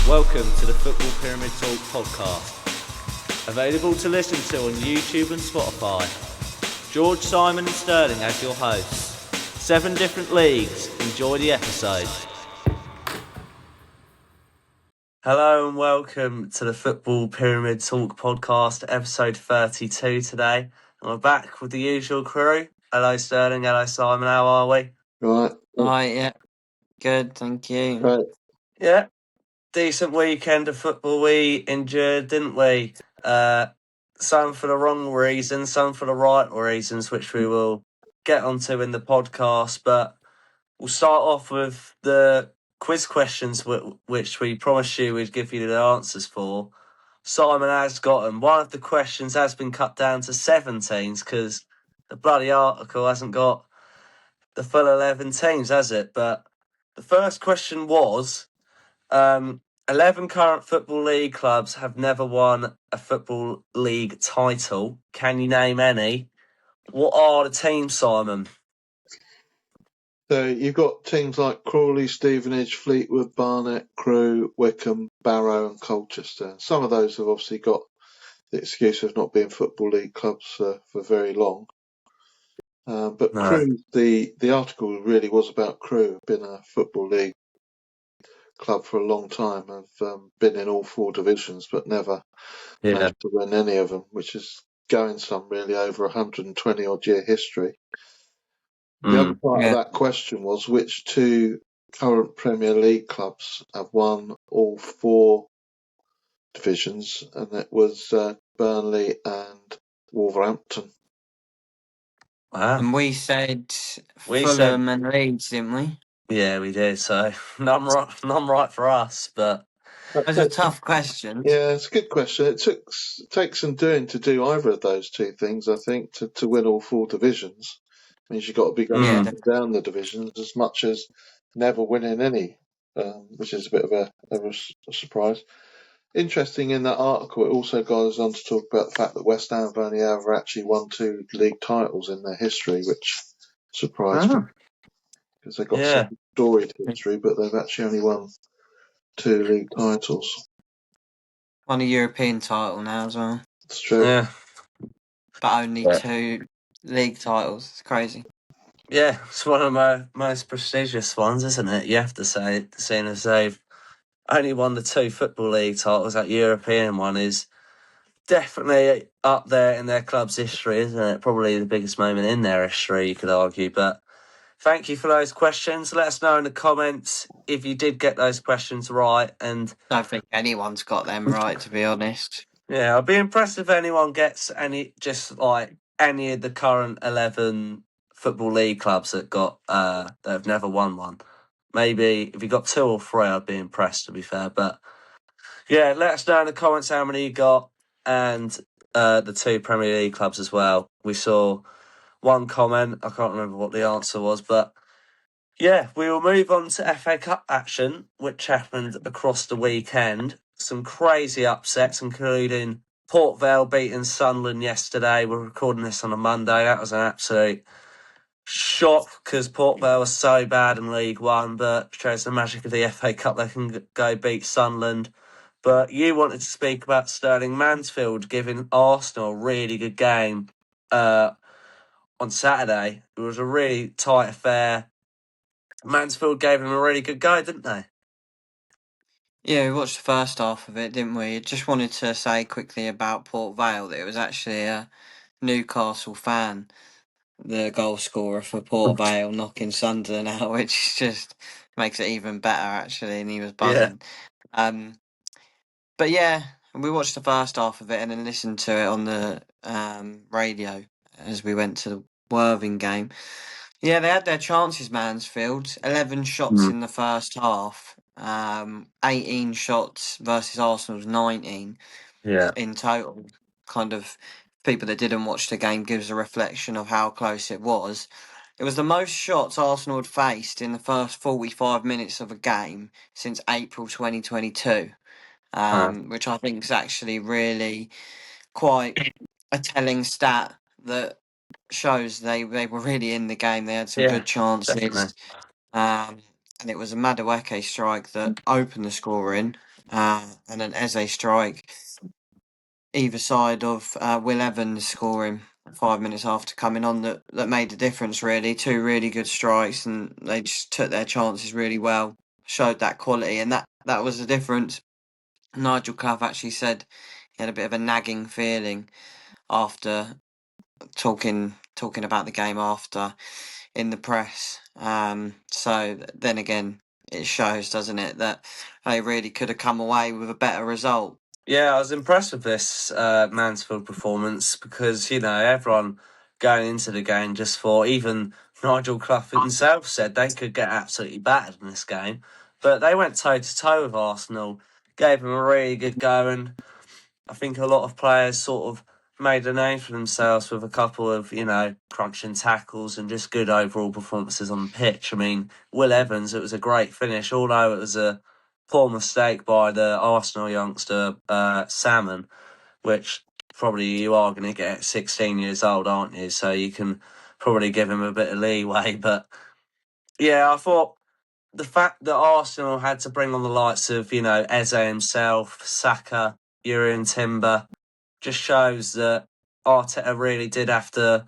Welcome to the Football Pyramid Talk podcast. Available to listen to on YouTube and Spotify. George, Simon and Stirling as your hosts. 7 different leagues. Enjoy the episode. Hello and welcome to the Football Pyramid Talk podcast, episode 32 today. And we're back with the usual crew. Hello Stirling, hello Simon, how are we? Right. Hi, yeah. Good, thank you. Right. Yeah, decent weekend of football we endured, didn't we? Some for the wrong reasons, some for the right reasons, which we will get onto in the podcast. But we'll start off with the quiz questions, which we promised you we'd give you the answers for. Simon has got them. One of the questions has been cut down to 17s because the bloody article hasn't got the full 11 teams, has it? But the first question was, 11 current Football League clubs have never won a Football League title. Can you name any? What are the teams, Simon? So you've got teams like Crawley, Stevenage, Fleetwood, Barnet, Crewe, Wickham, Barrow and Colchester. Some of those have obviously got the excuse of not being Football League clubs for very long. But No. Crewe, the article really was about Crewe, been a Football League club for a long time, have been in all 4 divisions but never managed to win any of them, which is going some really over 120 odd year history. The other part of that question was which 2 current Premier League clubs have won all 4 divisions, and it was Burnley and Wolverhampton. Wow. And we said Fulham and Leeds, didn't we? Yeah, we did. So none right for us, but that's a tough question. Yeah, it's a good question. It takes some doing to do either of those 2 things. I think to win all 4 divisions means you've got to be going down the divisions as much as never winning any, which is a bit of a surprise. Interesting in that article, it also goes on to talk about the fact that West Ham have only ever actually won 2 league titles in their history, which surprised me because they've got some storied history, but they've actually only won 2 league titles. Won a European title now as well. It's true. Yeah. But only 2 league titles. It's crazy. Yeah, it's one of the most prestigious ones, isn't it? You have to say, seeing as they've only won the 2 Football League titles, that European one is definitely up there in their club's history, isn't it? Probably the biggest moment in their history, you could argue. But thank you for those questions. Let us know in the comments if you did get those questions right. And I don't think anyone's got them right, to be honest. Yeah, I'd be impressed if anyone gets any of the current 11 Football League clubs that have never won one. Maybe if you got 2 or 3, I'd be impressed, to be fair. But yeah, let us know in the comments how many you got, and the 2 Premier League clubs as well. We saw one comment, I can't remember what the answer was, but yeah, we will move on to FA Cup action, which happened across the weekend. Some crazy upsets, including Port Vale beating Sunderland yesterday. We're recording this on a Monday. That was an absolute shock because Port Vale was so bad in League One, but shows the magic of the FA Cup. They can go beat Sunderland. But you wanted to speak about Stirling Mansfield giving Arsenal a really good game on Saturday. It was a really tight affair. Mansfield gave him a really good go, didn't they? Yeah, we watched the first half of it, didn't we? Just wanted to say quickly about Port Vale that it was actually a Newcastle fan, the goal scorer for Port Vale, knocking Sunderland out, which just makes it even better, actually, and he was buzzing. Yeah. But yeah, we watched the first half of it and then listened to it on the radio as we went to the Worthing game. Yeah, they had their chances, Mansfield. 11 shots in the first half. 18 shots versus Arsenal's 19 in total. Kind of people that didn't watch the game gives a reflection of how close it was. It was the most shots Arsenal had faced in the first 45 minutes of a game since April 2022, which I think is actually really quite a telling stat that shows they were really in the game. They had some good chances. and it was a Madueke strike that opened the scoring, and an Eze strike either side of Will Evans scoring 5 minutes after coming on that made the difference, really. Two really good strikes, and they just took their chances really well, showed that quality, and that was the difference. Nigel Clough actually said he had a bit of a nagging feeling after talking about the game after in the press. So then again, it shows, doesn't it, that they really could have come away with a better result. Yeah, I was impressed with this Mansfield performance because, everyone going into the game just thought, even Nigel Clough himself said they could get absolutely battered in this game. But they went toe to toe with Arsenal, gave them a really good go, and I think a lot of players sort of made a name for themselves with a couple of, crunching tackles and just good overall performances on the pitch. I mean, Will Evans, it was a great finish, although it was a poor mistake by the Arsenal youngster, Salmon, which probably you are going to get at 16 years old, aren't you? So you can probably give him a bit of leeway. But yeah, I thought the fact that Arsenal had to bring on the likes of, Eze himself, Saka, Jurien Timber, just shows that Arteta really did have to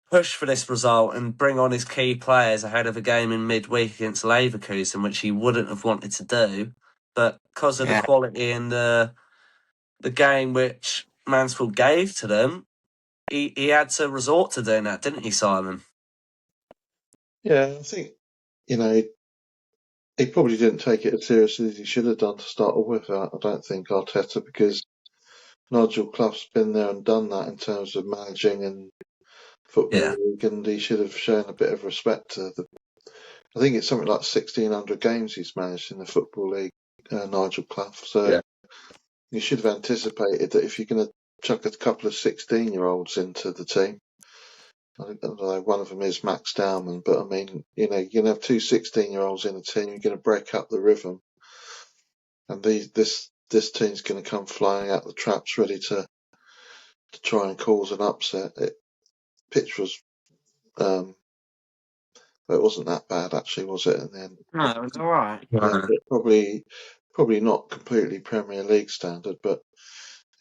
push for this result and bring on his key players ahead of a game in midweek against Leverkusen, which he wouldn't have wanted to do. But because of the quality and the game which Mansfield gave to them, he had to resort to doing that, didn't he, Simon? Yeah, I think, he probably didn't take it as seriously as he should have done to start off with. I don't think Arteta, because Nigel Clough's been there and done that in terms of managing and football league, and he should have shown a bit of respect to the. I think it's something like 1,600 games he's managed in the football league, Nigel Clough. So you should have anticipated that if you're going to chuck a couple of 16-year-olds into the team. I don't know, one of them is Max Dowman, but I mean, you're going to have two 16-year-olds in a team, you're going to break up the rhythm. And this team's going to come flying out the traps ready to try and cause an upset. Pitch was, it wasn't that bad actually, was it? In the end, No, it was all right. Yeah, probably not completely Premier League standard, but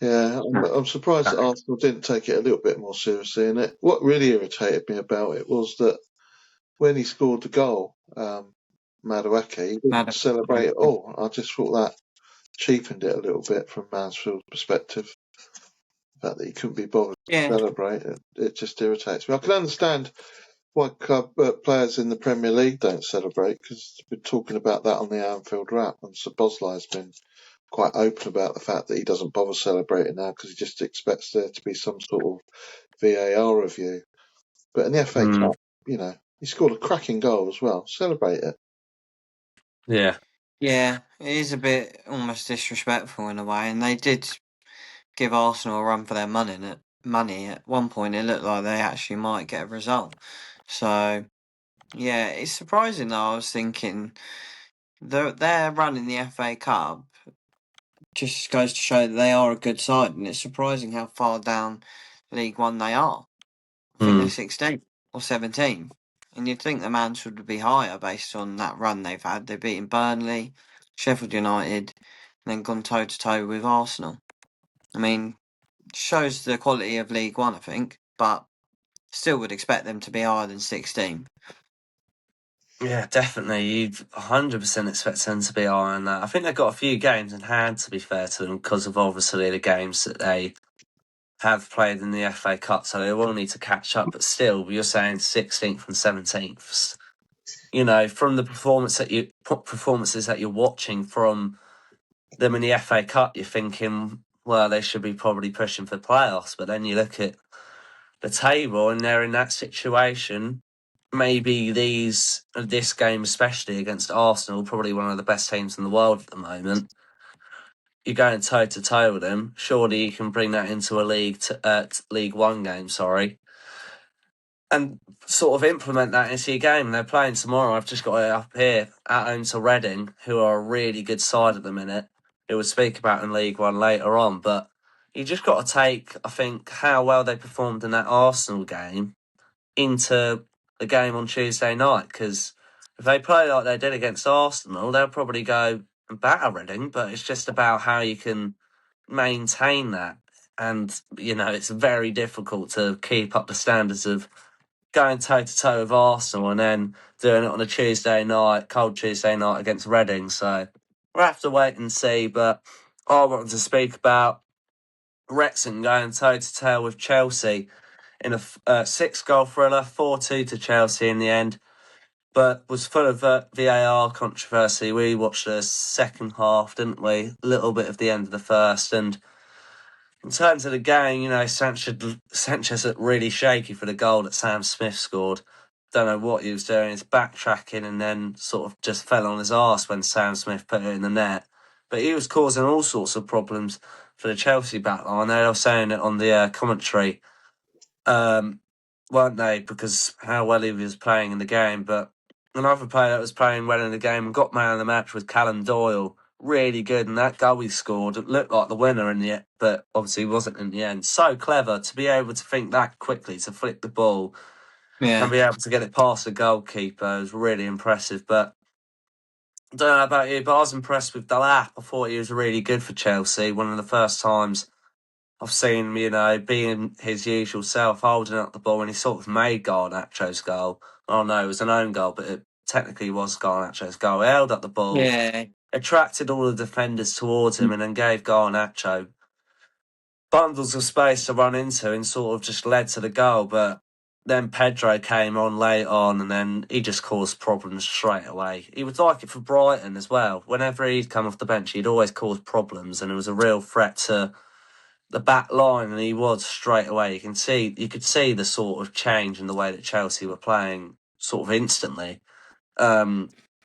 yeah, I'm surprised that Arsenal didn't take it a little bit more seriously. And what really irritated me about it was that when he scored the goal, Madueke, he didn't celebrate at all. I just thought that cheapened it a little bit from Mansfield's perspective. The fact that he couldn't be bothered to celebrate, it just irritates me. I can understand why club players in the Premier League don't celebrate, because we're talking about that on the Anfield Wrap, and Sir Bosley's been quite open about the fact that he doesn't bother celebrating now because he just expects there to be some sort of VAR review. But in the FA Cup, he scored a cracking goal as well. Celebrate it. Yeah. Yeah, it is a bit almost disrespectful in a way, and they did give Arsenal a run for their money. At one point, it looked like they actually might get a result. So, yeah, it's surprising though. I was thinking their run in the FA Cup just goes to show that they are a good side, and it's surprising how far down League One they are. I think they're 16th or 17th, and you'd think the Mansfield would be higher based on that run they've had. They've beaten Burnley, Sheffield United, and then gone toe to toe with Arsenal. I mean, shows the quality of League One, I think, but still would expect them to be higher than 16. Yeah, definitely. You'd 100% expect them to be higher than that. I think they've got a few games in hand, to be fair to them, because of obviously the games that they have played in the FA Cup, so they will need to catch up. But still, you're saying 16th and 17th. From the performances that you're watching from them in the FA Cup, you're thinking, well, they should be probably pushing for playoffs. But then you look at the table and they're in that situation. Maybe this game, especially against Arsenal, probably one of the best teams in the world at the moment. You're going toe to toe with them. Surely you can bring that into a League One game, and sort of implement that into your game. They're playing tomorrow. I've just got it up here at home to Reading, who are a really good side at the minute. Who we'll speak about in League One later on, but you just got to take, I think, how well they performed in that Arsenal game into the game on Tuesday night, because if they play like they did against Arsenal, they'll probably go and batter Reading. But it's just about how you can maintain that. And, it's very difficult to keep up the standards of going toe to toe with Arsenal and then doing it on a Tuesday night, cold Tuesday night against Reading. So we'll have to wait and see. But I wanted to speak about Wrexham going toe to toe with Chelsea in a 6-goal thriller, 4-2 to Chelsea in the end, but was full of VAR controversy. We watched the second half, didn't we? A little bit of the end of the first. And in terms of the game, Sanchez looked really shaky for the goal that Sam Smith scored. Don't know what he was doing. He's backtracking and then sort of just fell on his arse when Sam Smith put it in the net. But he was causing all sorts of problems for the Chelsea backline. They were saying it on the commentary, weren't they? Because how well he was playing in the game. But another player that was playing well in the game and got man of the match was Callum Doyle. Really good, and that goal he scored, it looked like the winner in the end, but obviously wasn't in the end. So clever to be able to think that quickly, to flick the ball and be able to get it past the goalkeeper was really impressive. But I don't know about you, but I was impressed with Delap. I thought he was really good for Chelsea. One of the first times I've seen him, being his usual self, holding up the ball, and he sort of made Garnacho's goal. Oh no, it was an own goal, but it technically was Garnacho's goal. He held up the ball, attracted all the defenders towards him, and then gave Garnacho bundles of space to run into and sort of just led to the goal. But then Pedro came on late on and then he just caused problems straight away. He was like it for Brighton as well. Whenever he'd come off the bench, he'd always cause problems and it was a real threat to the back line, and he was straight away. You could see the sort of change in the way that Chelsea were playing sort of instantly.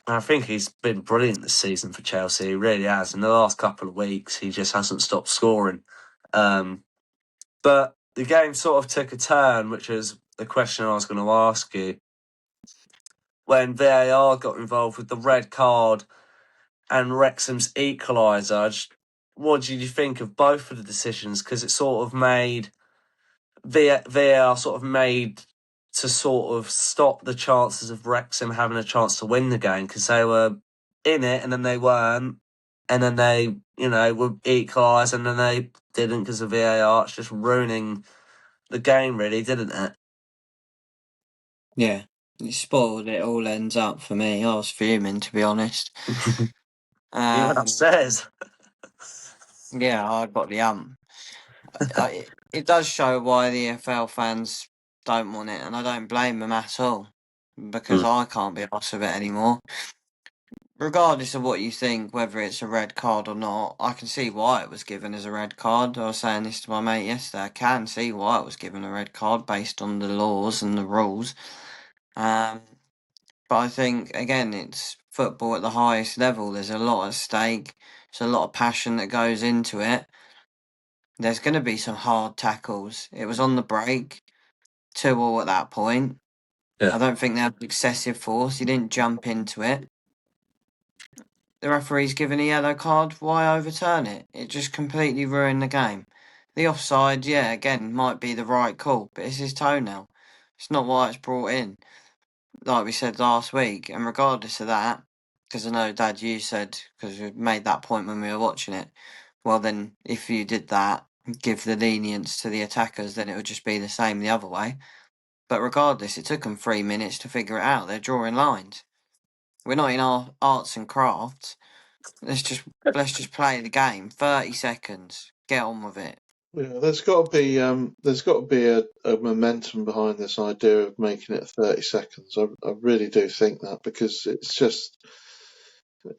I think he's been brilliant this season for Chelsea. He really has. In the last couple of weeks, he just hasn't stopped scoring. But the game sort of took a turn, which is the question I was going to ask you. When VAR got involved with the red card and Wrexham's equaliser, what did you think of both of the decisions? Because it sort of made VAR sort of made to sort of stop the chances of Wrexham having a chance to win the game because they were in it and then they weren't, and then they were equalised and then they didn't because of VAR. It's just ruining the game, really, didn't it? Yeah, it spoiled it all ends up for me. I was fuming, to be honest. You went upstairs. Yeah, I got the it does show why the EFL fans don't want it, and I don't blame them at all, because I can't be arsed with it anymore. Regardless of what you think, whether it's a red card or not, I can see why it was given as a red card. I was saying this to my mate yesterday. I can see why it was given a red card based on the laws and the rules. But I think, again, it's football at the highest level. There's a lot at stake. There's a lot of passion that goes into it. There's going to be some hard tackles. It was on the break, 2-2 at that point. Yeah. I don't think there was excessive force. He didn't jump into it. The referee's given a yellow card. Why overturn it? It just completely ruined the game. The offside, yeah, again, might be the right call, but it's his toenail. It's not why it's brought in, like we said last week. And regardless of that, because I know, Dad, you said, because we made that point when we were watching it, well then, if you did that, give the lenience to the attackers, then it would just be the same the other way. But regardless, it took them 3 minutes to figure it out. They're drawing lines. We're not in our arts and crafts. Let's just play the game. 30 seconds. Get on with it. Yeah, there's got to be a momentum behind this idea of making it 30 seconds. I really do think that, because it's just,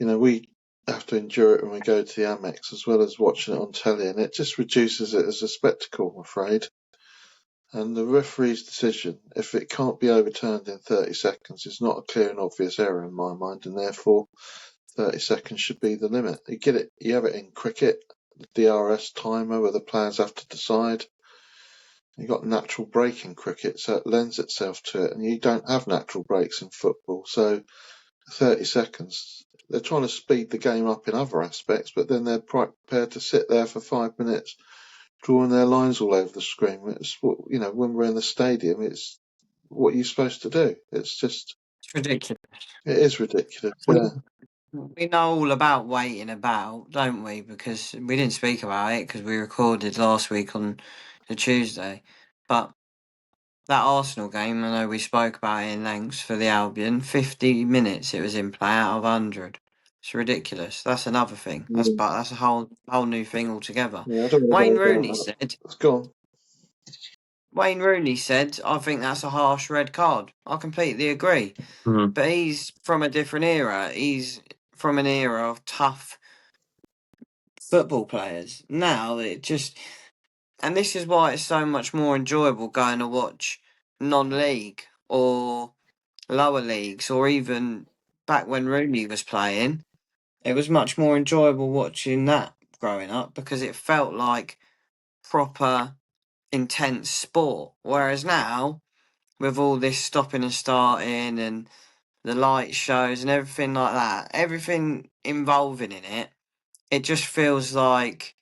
we have to endure it when we go to the Amex as well as watching it on telly, and it just reduces it as a spectacle, I'm afraid. And the referee's decision, if it can't be overturned in 30 seconds, is not a clear and obvious error in my mind, and therefore 30 seconds should be the limit. You have it in cricket, the DRS timer, where the players have to decide. You've got natural break in cricket, so it lends itself to it, and you don't have natural breaks in football. So 30 seconds, they're trying to speed the game up in other aspects, but then they're prepared to sit there for 5 minutes drawing their lines all over the screen. It's when we're in the stadium, it's what you're supposed to do. It's just It's ridiculous. It is ridiculous. Yeah. We know all about waiting about, don't we? Because we didn't speak about it because we recorded last week on the Tuesday. But that Arsenal game, I know we spoke about it in length for the Albion. 50 minutes it was in play out of 100. It's ridiculous. That's another thing. That's a whole new thing altogether. Yeah, I don't want to Wayne go down Rooney that. said. It's gone. Wayne Rooney said, "I think that's a harsh red card." I completely agree. Mm. But he's from a different era. He's from an era of tough football players. Now it just, and this is why it's so much more enjoyable going to watch non-league or lower leagues, or even back when Rooney was playing. It was much more enjoyable watching that growing up because it felt like proper intense sport. Whereas now, with all this stopping and starting and the light shows and everything like that, everything involving in it, it just feels like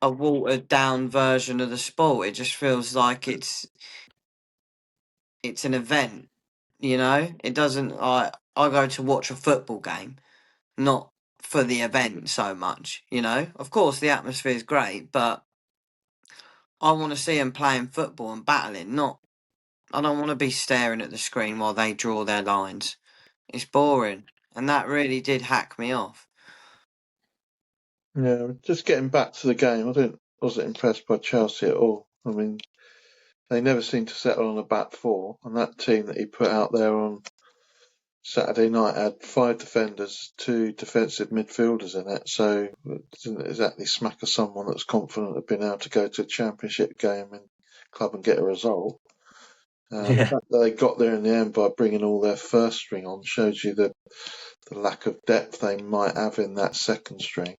a watered down version of the sport. It just feels like it's an event, you know? It doesn't I go to watch a football game, not for the event so much, you know? Of course the atmosphere is great, but I want to see them playing football and battling, not I don't want to be staring at the screen while they draw their lines. It's boring. And that really did hack me off. Yeah, just getting back to the game, wasn't impressed by Chelsea at all. I mean, they never seem to settle on a back four, and that team that he put out there on Saturday night had 5 defenders, 2 defensive midfielders in it, so it didn't exactly smack of someone that's confident of being able to go to a championship game and club and get a result. The Yeah. fact that they got there in the end by bringing all their first string on shows you the lack of depth they might have in that second string.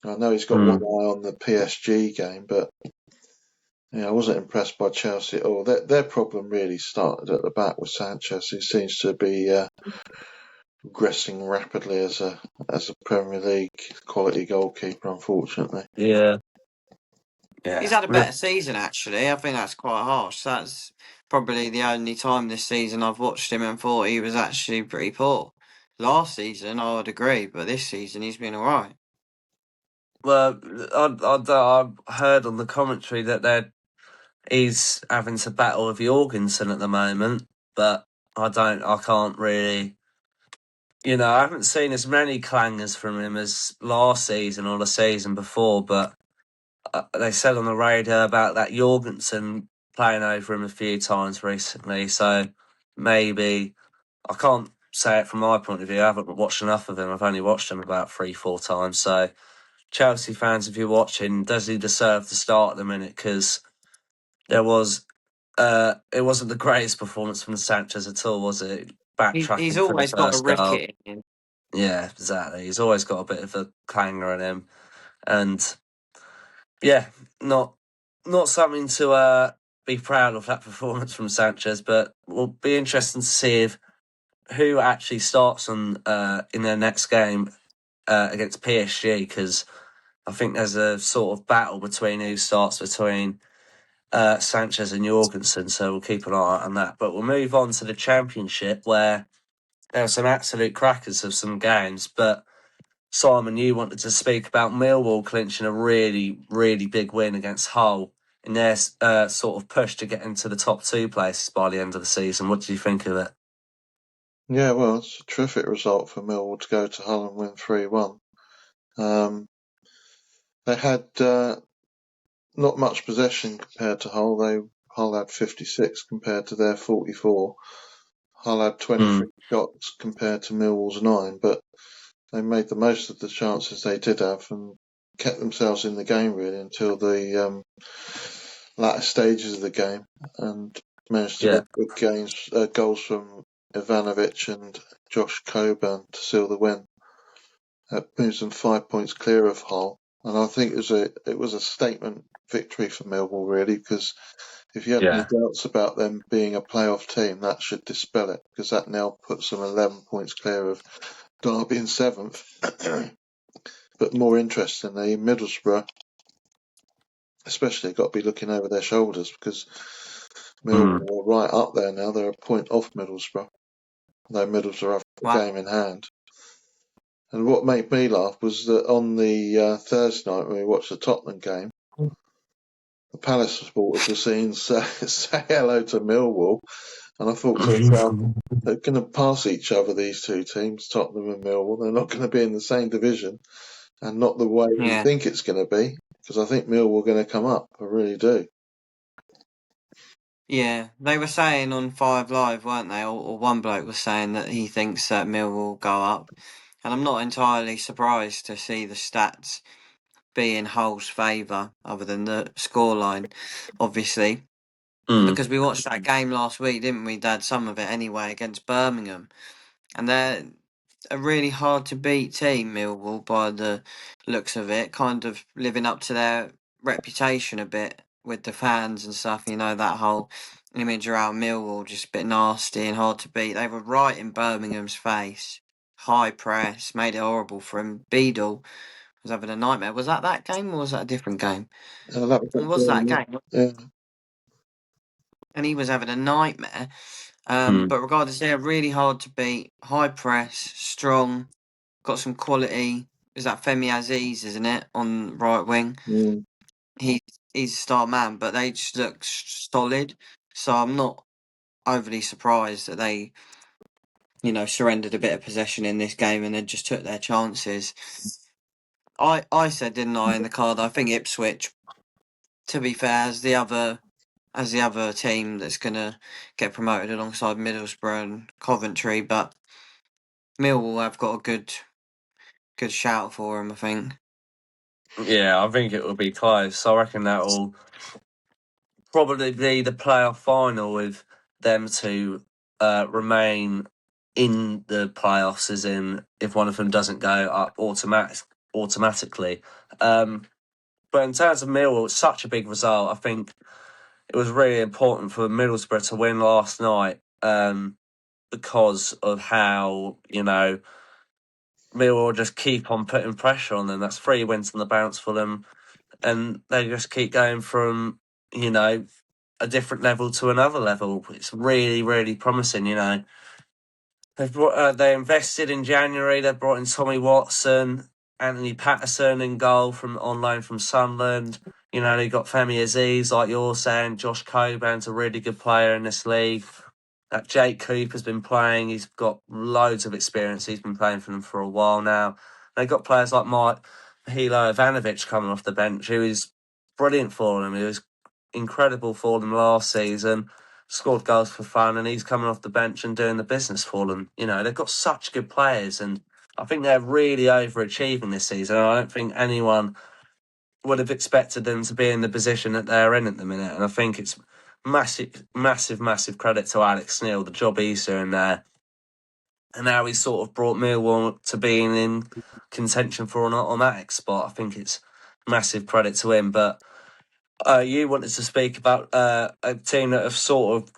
I know he's got one eye on the PSG game, but I wasn't impressed by Chelsea at all. Their problem really started at the back with Sanchez, who seems to be regressing rapidly as a Premier League quality goalkeeper, unfortunately. Yeah. He's had a better season, actually. I think that's quite harsh. That's probably the only time this season I've watched him and thought he was actually pretty poor. Last season, I would agree, but this season he's been alright. Well, I heard on the commentary that he's having to battle with Jorgensen at the moment, but I can't really. I haven't seen as many clangers from him as last season or the season before, but they said on the radio about that Jorgensen playing over him a few times recently, so maybe I can't say it from my point of view. I haven't watched enough of him. I've only watched him about 3-4 times. So, Chelsea fans, if you're watching, does he deserve to start at the minute? Because it wasn't the greatest performance from Sanchez at all, was it? Backtracking He's for the always got a first goal. ricket in him. Yeah, exactly. He's always got a bit of a clanger in him, and yeah, not something to be proud of, that performance from Sanchez. But will be interesting to see who actually starts in their next game against PSG, because I think there's a sort of battle between who starts between Sanchez and Jorgensen, so we'll keep an eye on that. But we'll move on to the Championship, where there are some absolute crackers of some games. But Simon, you wanted to speak about Millwall clinching a really, really big win against Hull in their sort of push to get into the top 2 places by the end of the season. What do you think of it? Yeah, well, it's a terrific result for Millwall to go to Hull and win 3-1. They had not much possession compared to Hull. Hull had 56 compared to their 44. Hull had 23 shots compared to Millwall's 9, but they made the most of the chances they did have and kept themselves in the game really until the latter stages of the game, and managed to get goals from Ivanovic and Josh Coburn to seal the win. That moves them 5 points clear of Hull, and I think it was a statement victory for Millwall really, because if you had any doubts about them being a playoff team, that should dispel it, because that now puts them 11 points clear of Derby in 7th. But more interestingly, Middlesbrough, especially, got to be looking over their shoulders, because Millwall are right up there now. They're a point off Middlesbrough. though Middlesbrough have a Wow. game in hand. And what made me laugh was that on the Thursday night when we watched the Tottenham game, the Palace supporters were seen say hello to Millwall, and I thought to myself, they're going to pass each other, these two teams, Tottenham and Millwall. They're not going to be in the same division, and not the way we Yeah. think it's going to be, because I think Millwall are going to come up. I really do. Yeah, they were saying on Five Live, weren't they? Or one bloke was saying that he thinks that Mill will go up, and I'm not entirely surprised to see the stats be in Hull's favour, other than the scoreline, obviously, because we watched that game last week, didn't we, Dad? Some of it anyway, against Birmingham, and they're a really hard to beat team, Millwall, by the looks of it, kind of living up to their reputation a bit with the fans and stuff. You know, that whole image around Millwall, just a bit nasty and hard to beat. They were right in Birmingham's face. High press, made it horrible for him. Beadle was having a nightmare. Was that game or was that a different game? That It was that was game. yeah. And he was having a nightmare. But regardless, they're really hard to beat. High press, strong, got some quality. Is that Femi Aziz, isn't it, on right wing? Mm. He's a star man, but they just look solid. So I'm not overly surprised that they, surrendered a bit of possession in this game and then just took their chances. I said, didn't I, in the card? I think Ipswich, to be fair, as the other team that's gonna get promoted alongside Middlesbrough and Coventry, but Millwall have got a good shout for him, I think. Yeah, I think it will be close. I reckon that will probably be the playoff final with them to remain in the playoffs, as in if one of them doesn't go up automatically. But in terms of Millwall, it's such a big result. I think it was really important for Middlesbrough to win last night because of how, Millwall just keep on putting pressure on them. That's 3 wins on the bounce for them. And they just keep going from, a different level to another level. It's really, really promising, They invested in January. They brought in Tommy Watson, Anthony Patterson in goal on loan from Sunderland. They got Femi Aziz, like you're saying. Josh Coburn's a really good player in this league. That Jake Cooper's been playing. He's got loads of experience. He's been playing for them for a while now. They got players like Hilo Ivanovic coming off the bench, who is brilliant for them. He was incredible for them last season. Scored goals for fun, and he's coming off the bench and doing the business for them. They've got such good players, and I think they're really overachieving this season. I don't think anyone would have expected them to be in the position that they're in at the minute, and I think it's massive, massive, massive credit to Alex Neil, the job he's doing there, and how he's sort of brought Millwall to being in contention for an automatic spot. I think it's massive credit to him, but you wanted to speak about a team that have sort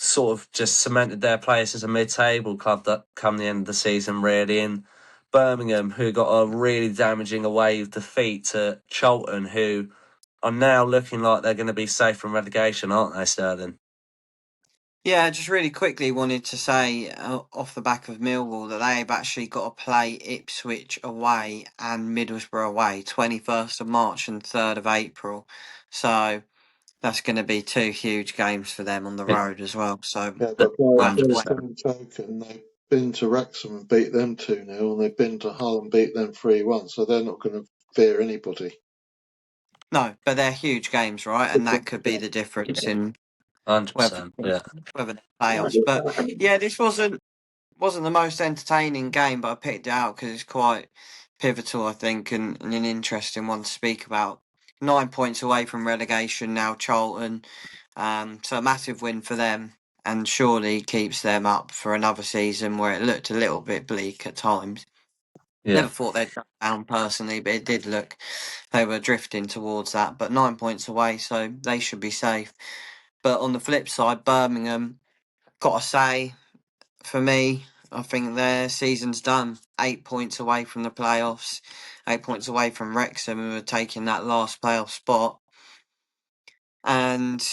of just cemented their place as a mid-table club that come the end of the season, really, in Birmingham, who got a really damaging away defeat to Charlton, who are now looking like they're going to be safe from relegation, aren't they, Stirling? Yeah, just really quickly wanted to say off the back of Millwall that they've actually got to play Ipswich away and Middlesbrough away, 21st of March and 3rd of April. So that's going to be 2 huge games for them on the road as well. So Yeah, but by we'll have to the wait. same token, they've been to Wrexham and beat them 2-0, and they've been to Hull and beat them 3-1, so they're not going to fear anybody. No, but they're huge games, right? And that could be the difference in 100%, yeah. whether they playoffs. But yeah, this wasn't the most entertaining game, but I picked it out because it's quite pivotal, I think, and an interesting one to speak about. 9 points away from relegation now, Charlton. So a massive win for them, and surely keeps them up for another season where it looked a little bit bleak at times. Yeah. Never thought they'd go down personally, but it did look they were drifting towards that. But 9 points away, so they should be safe. But on the flip side, Birmingham, gotta say, for me, I think their season's done. 8 points away from the playoffs, 8 points away from Wrexham, who are taking that last playoff spot. And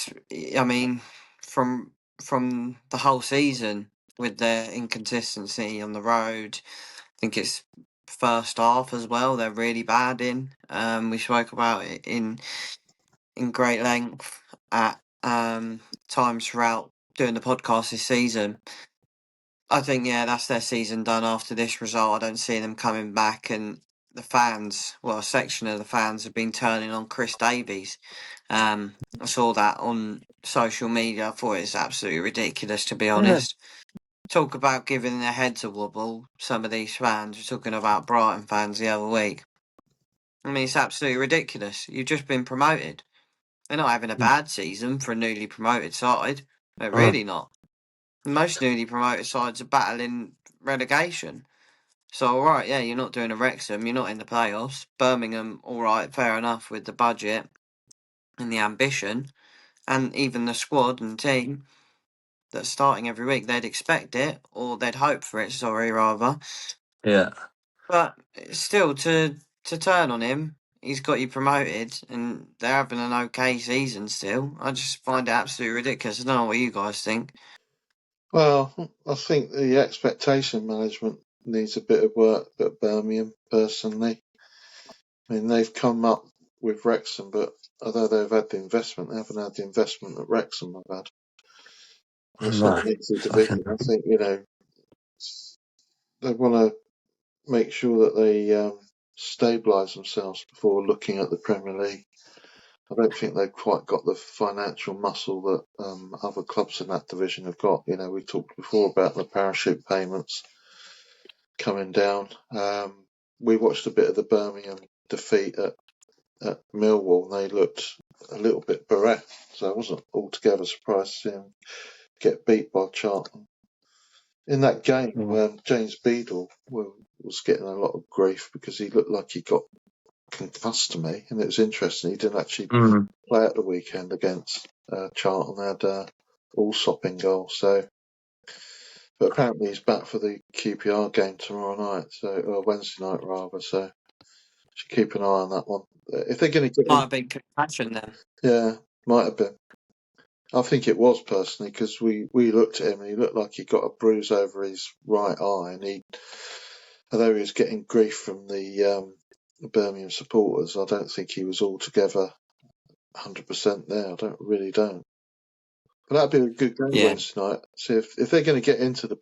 I mean, from the whole season, with their inconsistency on the road. I think it's first half as well. They're really bad in. We spoke about it in great length at times throughout doing the podcast this season. I think, yeah, that's their season done after this result. I don't see them coming back, and the fans, well, a section of the fans have been turning on Chris Davies. I saw that on social media. I thought it's absolutely ridiculous, to be honest. Talk about giving their heads a wobble, some of these fans. We're talking about Brighton fans the other week. I mean, it's absolutely ridiculous. You've just been promoted. They're not having a bad season for a newly promoted side. They're really not. Most newly promoted sides are battling relegation. So, alright, yeah, you're not doing a Wrexham, you're not in the playoffs. Birmingham, alright, fair enough with the budget and the ambition, and even the squad and team that's starting every week. They'd expect it, or they'd hope for it, rather. Yeah. But still, to turn on him, he's got you promoted, and they're having an okay season still. I just find it absolutely ridiculous. I don't know what you guys think. Well, I think the expectation management needs a bit of work at Birmingham, personally. I mean, they've come up with Wrexham, but although they've had the investment, they haven't had the investment that Wrexham have had. And it's not an easy division. I think, they want to make sure that they stabilise themselves before looking at the Premier League. I don't think they've quite got the financial muscle that other clubs in that division have got. We talked before about the parachute payments coming down. We watched a bit of the Birmingham defeat at Millwall, and they looked a little bit bereft, so I wasn't altogether surprised to see them get beat by Charlton. In that game, James Beadle was getting a lot of grief because he looked like he got concussed to me, and it was interesting. He didn't actually play at the weekend against Charlton. They had Allsop in goal, but apparently he's back for the QPR game tomorrow night, or Wednesday night rather. So should keep an eye on that one. If they're going to get, Might have been compassion then. Yeah, might have been. I think it was personally because we looked at him and he looked like he got a bruise over his right eye, and although he was getting grief from the Birmingham supporters, I don't think he was altogether 100% there. I don't. But that'd be a good game Wednesday night. See if they're going to get into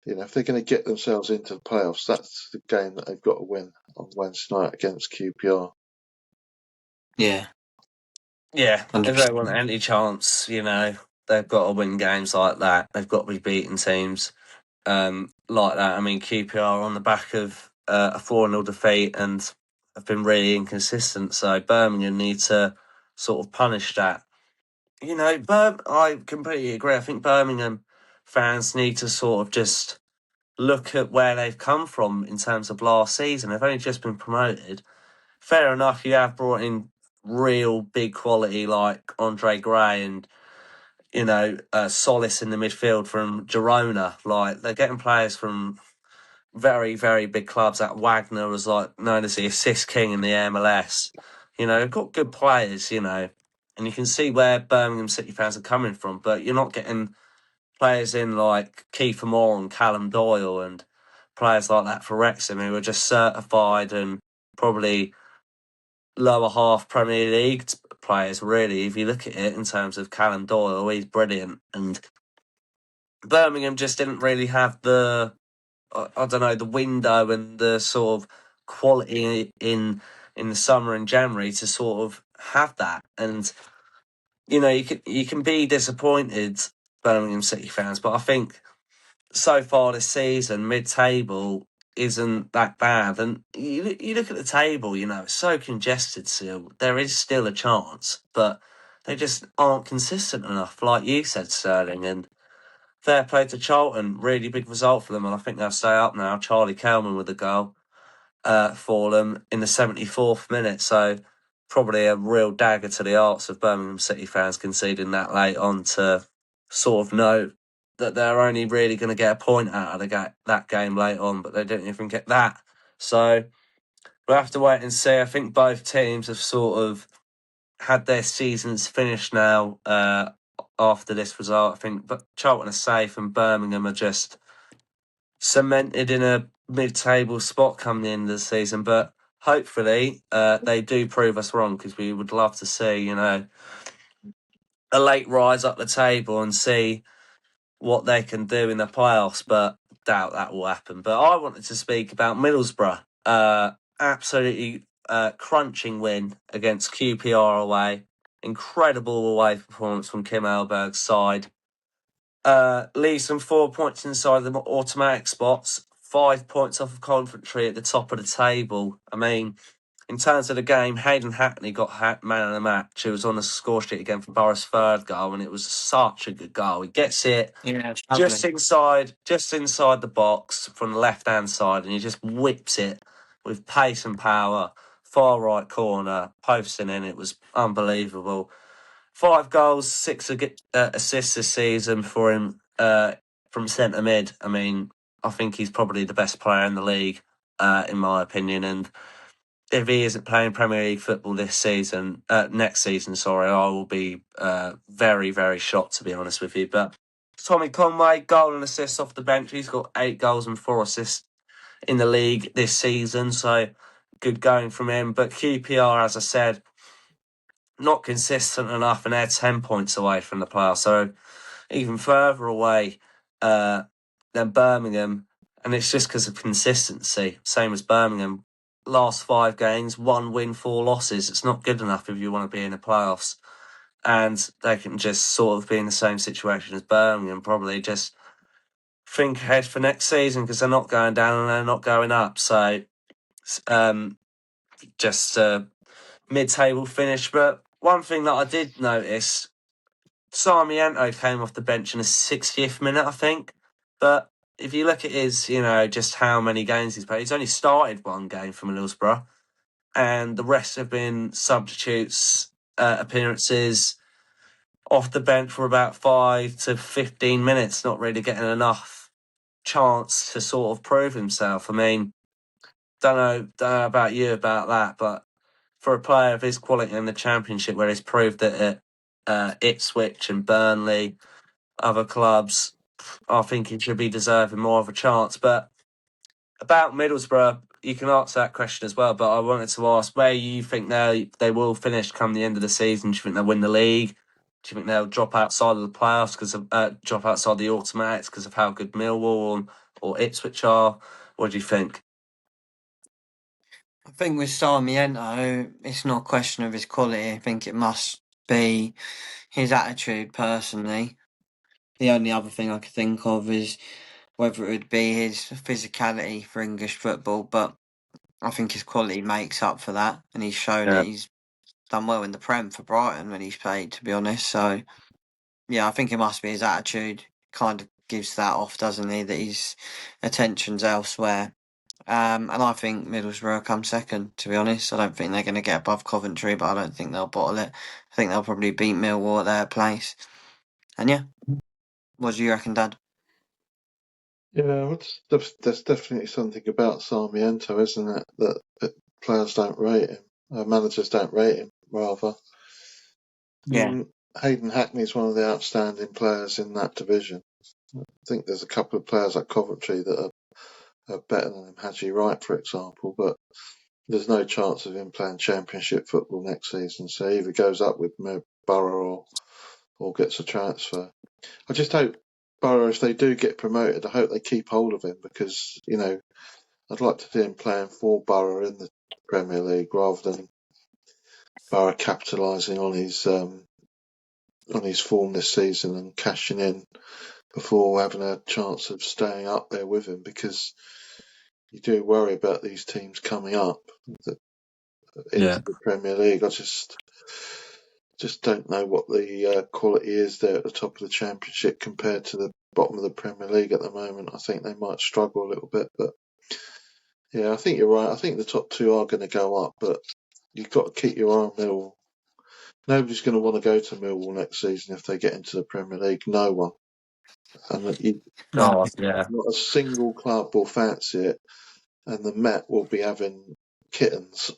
if they're going to get themselves into the playoffs, that's the game that they've got to win on Wednesday night against QPR. Yeah. Yeah, if they want any chance, they've got to win games like that. They've got to be beating teams like that. I mean, QPR on the back of a 4-0 defeat and have been really inconsistent. So Birmingham need to sort of punish that. I completely agree. I think Birmingham fans need to sort of just look at where they've come from in terms of last season. They've only just been promoted. Fair enough, you have brought in real big quality like Andre Gray and Solis in the midfield from Girona. Like, they're getting players from very, very big clubs. That Wagner was known as the assist king in the MLS. They've got good players, and you can see where Birmingham City fans are coming from, but you're not getting players in like Kiefer Moore and Callum Doyle and players like that for Wrexham who are just certified and probably lower half Premier League players, really. If you look at it in terms of Callum Doyle, he's brilliant. And Birmingham just didn't really have the window and the sort of quality in the summer and January to sort of have that. And you can be disappointed, Birmingham City fans, but I think so far this season, mid-table isn't that bad. And you look at the table, it's so congested still. There is still a chance, but they just aren't consistent enough, like you said, Sterling. And fair play to Charlton, really big result for them, and I think they'll stay up now. Charlie Kelman with a goal for them in the 74th minute, so probably a real dagger to the hearts of Birmingham City fans conceding that late on to sort of know that they're only really going to get a point out of that game late on, but they didn't even get that. So we'll have to wait and see. I think both teams have sort of had their seasons finished now after this result. I think Charlton are safe and Birmingham are just cemented in a mid-table spot come the end of the season. But hopefully they do prove us wrong, because we would love to see, a late rise up the table and see what they can do in the playoffs, but doubt that will happen. But I wanted to speak about Middlesbrough. Absolutely crunching win against QPR away. Incredible away performance from Kim Ahlberg's side. Leaves them 4 points inside the automatic spots, 5 points off of Coventry at the top of the table. I mean, in terms of the game, Hayden Hackney got man of the match. He was on the score sheet again for Borough's third goal, and it was such a good goal. He gets it just inside the box from the left-hand side, and he just whips it with pace and power. Far right corner, posting in. It was unbelievable. 5 goals, 6 assists this season for him from centre mid. I mean, I think he's probably the best player in the league, in my opinion, and if he isn't playing Premier League football next season, I will be very, very shocked, to be honest with you. But Tommy Conway, goal and assists off the bench. He's got 8 goals and 4 assists in the league this season, so good going from him. But QPR, as I said, not consistent enough, and they're 10 points away from the playoffs, so even further away than Birmingham, and it's just because of consistency. Same as Birmingham. Last 5 games, 1 win, 4 losses. It's not good enough if you want to be in the playoffs. And they can just sort of be in the same situation as Birmingham, probably just think ahead for next season, because they're not going down and they're not going up. So just a mid-table finish. But one thing that I did notice, Sarmiento came off the bench in the 60th minute, I think. But if you look at his, just how many games he's played, he's only started 1 game for Middlesbrough, and the rest have been substitutes, appearances off the bench for about 5 to 15 minutes, not really getting enough chance to sort of prove himself. I mean, don't know about you about that, but for a player of his quality in the Championship, where he's proved it at Ipswich and Burnley, other clubs, I think he should be deserving more of a chance. But about Middlesbrough, you can answer that question as well, but I wanted to ask where you think they will finish come the end of the season. Do you think they'll win the league? Do you think they'll drop outside of the playoffs drop outside the automatics because of how good Millwall or Ipswich are? What do you think? I think with Sarmiento, it's not a question of his quality. I think it must be his attitude, personally. The only other thing I could think of is whether it would be his physicality for English football, but I think his quality makes up for that, and he's shown that he's done well in the Prem for Brighton when he's played, to be honest. So, yeah, I think it must be his attitude. Kind of gives that off, doesn't he, that his attention's elsewhere. And I think Middlesbrough come second, to be honest. I don't think they're going to get above Coventry, but I don't think they'll bottle it. I think they'll probably beat Millwall at their place. And yeah, what do you reckon, Dad? Yeah, there's definitely something about Sarmiento, isn't it? That players don't rate him, managers don't rate him, rather. Yeah. Hayden Hackney is one of the outstanding players in that division. I think there's a couple of players at Coventry that are better than him, Haji Wright, for example, but there's no chance of him playing Championship football next season. So he either goes up with Borough or gets a transfer. I just hope Borough, if they do get promoted, I hope they keep hold of him, because, I'd like to see him playing for Borough in the Premier League rather than Borough capitalising on his form this season and cashing in before having a chance of staying up there with him, because you do worry about these teams coming up into the Premier League. I just don't know what the quality is there at the top of the Championship compared to the bottom of the Premier League at the moment. I think they might struggle a little bit, but yeah, I think you're right. I think the top 2 are going to go up, but you've got to keep your eye on Millwall. Nobody's going to want to go to Millwall next season if they get into the Premier League. No one. And not a single club will fancy it, and the Met will be having kittens.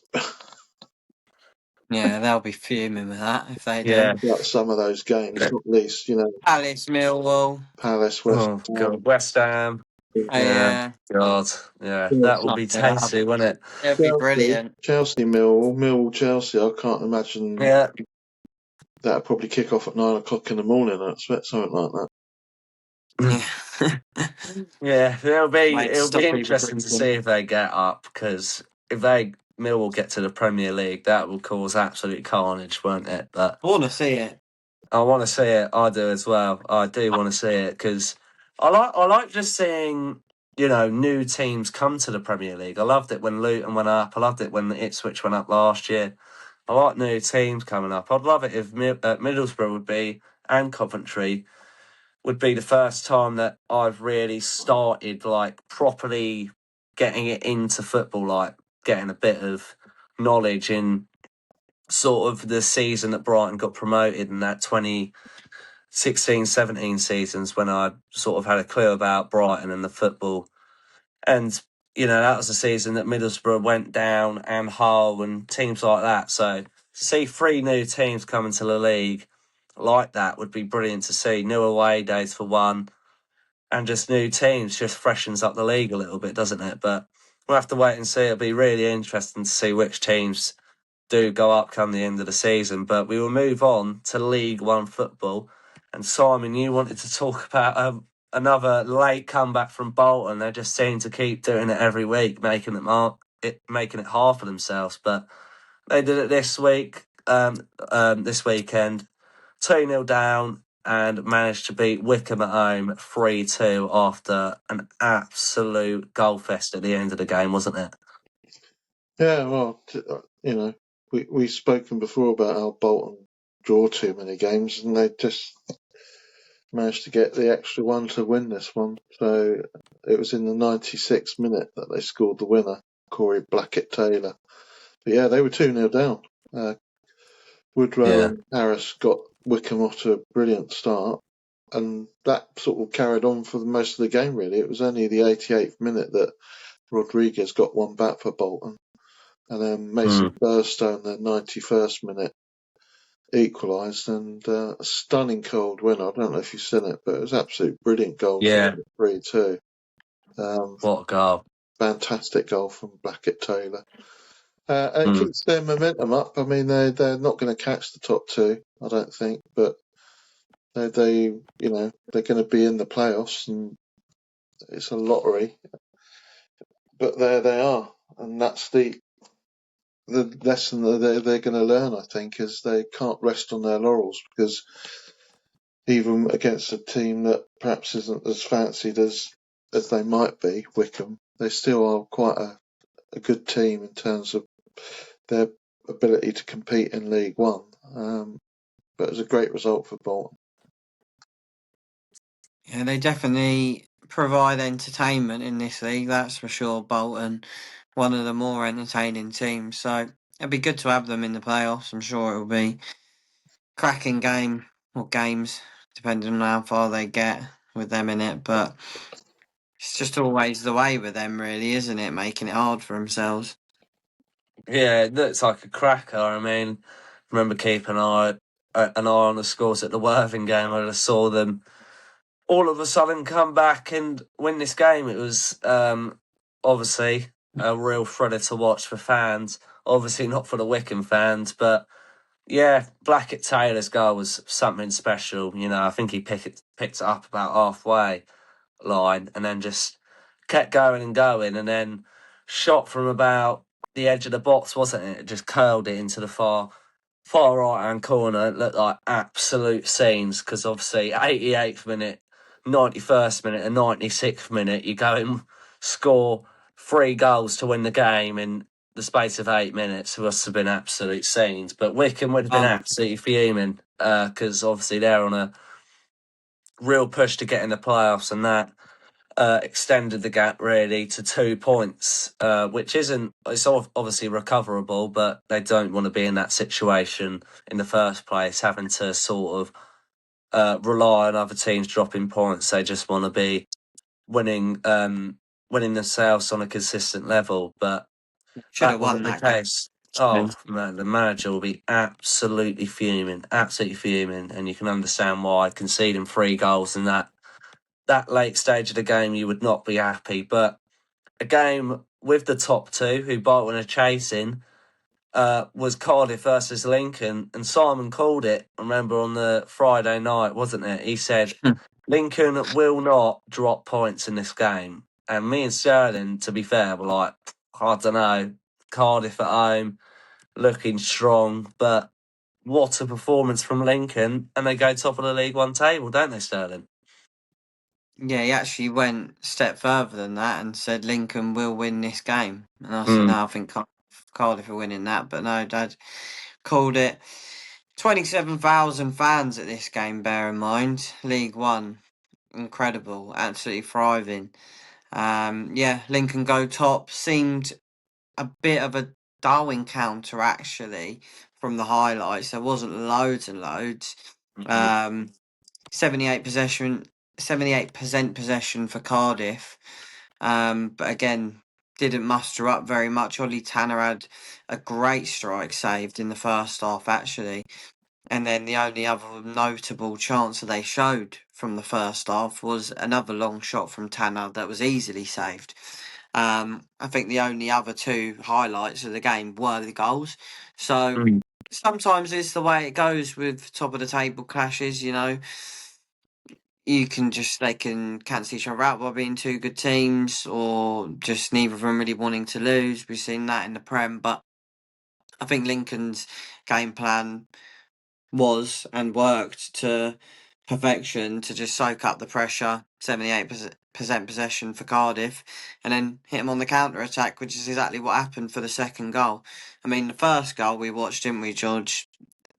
Yeah, they'll be fuming with that if they Yeah. do. Like some of those games, not least, Palace, Millwall. Palace, West Oh Ham. God, West Ham. Oh, Yeah, yeah. God, yeah, that Chelsea, would be tasty, wouldn't it? It'll be brilliant. Chelsea, Millwall, Chelsea. I can't imagine Yeah, that'd probably kick off at 9 o'clock in the morning. I expect something like that. Yeah. yeah. It'll Stop be people interesting to drinking. see if they get up, because if Millwall get to the Premier League, that will cause absolute carnage, won't it? But I want to see it. I want to see it. I do as well. I do want to see it, because I like just seeing new teams come to the Premier League. I loved it when Luton went up. I loved it when Ipswich went up last year. I like new teams coming up. I'd love it if Middlesbrough would be, and Coventry would be, the first time that I've really started like properly getting it into football, like getting a bit of knowledge in sort of the season that Brighton got promoted, and that 2016-17 seasons, when I sort of had a clue about Brighton and the football. And, that was the season that Middlesbrough went down, and Hull and teams like that. So to see 3 new teams come into the league like that would be brilliant to see. New away days for one, and just new teams just freshens up the league a little bit, doesn't it? But we'll have to wait and see. It'll be really interesting to see which teams do go up come the end of the season. But we will move on to League One football. And Simon, you wanted to talk about another late comeback from Bolton. They just seem to keep doing it every week, making it hard for themselves. But they did it this week, this weekend, 2-0 down, and managed to beat Wickham at home 3-2 after an absolute goal fest at the end of the game, wasn't it? Yeah, well, we've spoken before about how Bolton draw too many games, and they just managed to get the extra one to win this one. So it was in the 96th minute that they scored the winner, Corey Blackett-Taylor. But yeah, they were 2-0 down. Woodrow and Harris got Wickham off to a brilliant start, and that sort of carried on for most of the game, really. It was only the 88th minute that Rodriguez got one back for Bolton, and then Mason Burstone, the 91st minute, equalised, and a stunning cold winner. I don't know if you've seen it, but it was an absolute brilliant goal to 3-2. What a goal. Fantastic goal from Blackett-Taylor. It keeps their momentum up. I mean, they're not going to catch the top 2, I don't think, but they're going to be in the playoffs, and it's a lottery. But there they are, and that's the lesson that they're going to learn, I think, is they can't rest on their laurels, because even against a team that perhaps isn't as fancied as they might be, Wickham, they still are quite a good team in terms of their ability to compete in League One. But it was a great result for Bolton. Yeah, they definitely provide entertainment in this league, that's for sure. Bolton, one of the more entertaining teams. So it'd be good to have them in the playoffs. I'm sure it'll be cracking game or games, depending on how far they get with them in it. But it's just always the way with them, really, isn't it? Making it hard for themselves. Yeah, it looks like a cracker. I mean, remember keeping an eye on the scores at the Worthing game. I just saw them all of a sudden come back and win this game. It was obviously a real thriller to watch for fans. Obviously not for the Wickham fans, but yeah, Blackett-Taylor's goal was something special. I think he picked it up about halfway line, and then just kept going and going, and then shot from about the edge of the box, wasn't it? It just curled it into the far right hand corner. It looked like absolute scenes, because obviously 88th minute, 91st minute, and 96th minute, you go and score 3 goals to win the game in the space of 8 minutes. It must have been absolute scenes. But Wickham would have been absolutely fuming, because obviously they're on a real push to get in the playoffs, and that extended the gap really to 2 points, which it's obviously recoverable, but they don't want to be in that situation in the first place, having to sort of rely on other teams dropping points. They just want to be winning themselves on a consistent level, but Should that have won wasn't the that game. case. Oh man, the manager will be absolutely fuming, and you can understand why. Conceding 3 goals in that late stage of the game, you would not be happy. But a game with the top two, who Bolton are chasing, was Cardiff versus Lincoln, and Simon called it. Remember on the Friday night, wasn't it? He said Lincoln will not drop points in this game, and me and Sterling, to be fair, were like, I don't know, Cardiff at home, looking strong, but what a performance from Lincoln, and they go top of the League One table, don't they, Sterling? Yeah, he actually went a step further than that and said Lincoln will win this game. And I said, no, I think Cardiff are winning that. But no, Dad called it. 27,000 fans at this game, bear in mind. League One. Incredible. Absolutely thriving. Yeah, Lincoln go top. Seemed a bit of a dull encounter, actually, from the highlights. There wasn't loads and loads. 78% possession for Cardiff. But again, didn't muster up very much. Ollie Tanner had a great strike saved in the first half, actually. And then the only other notable chance that they showed from the first half was another long shot from Tanner that was easily saved. I think the only other 2 highlights of the game were the goals. So sometimes it's the way it goes with top of the table clashes, you know. They can cancel each other out by being 2 good teams, or just neither of them really wanting to lose. We've seen that in the Prem, but I think Lincoln's game plan was and worked to perfection to just soak up the pressure, 78% possession for Cardiff, and then hit them on the counter attack, which is exactly what happened for the second goal. I mean, the first goal we watched, didn't we, George?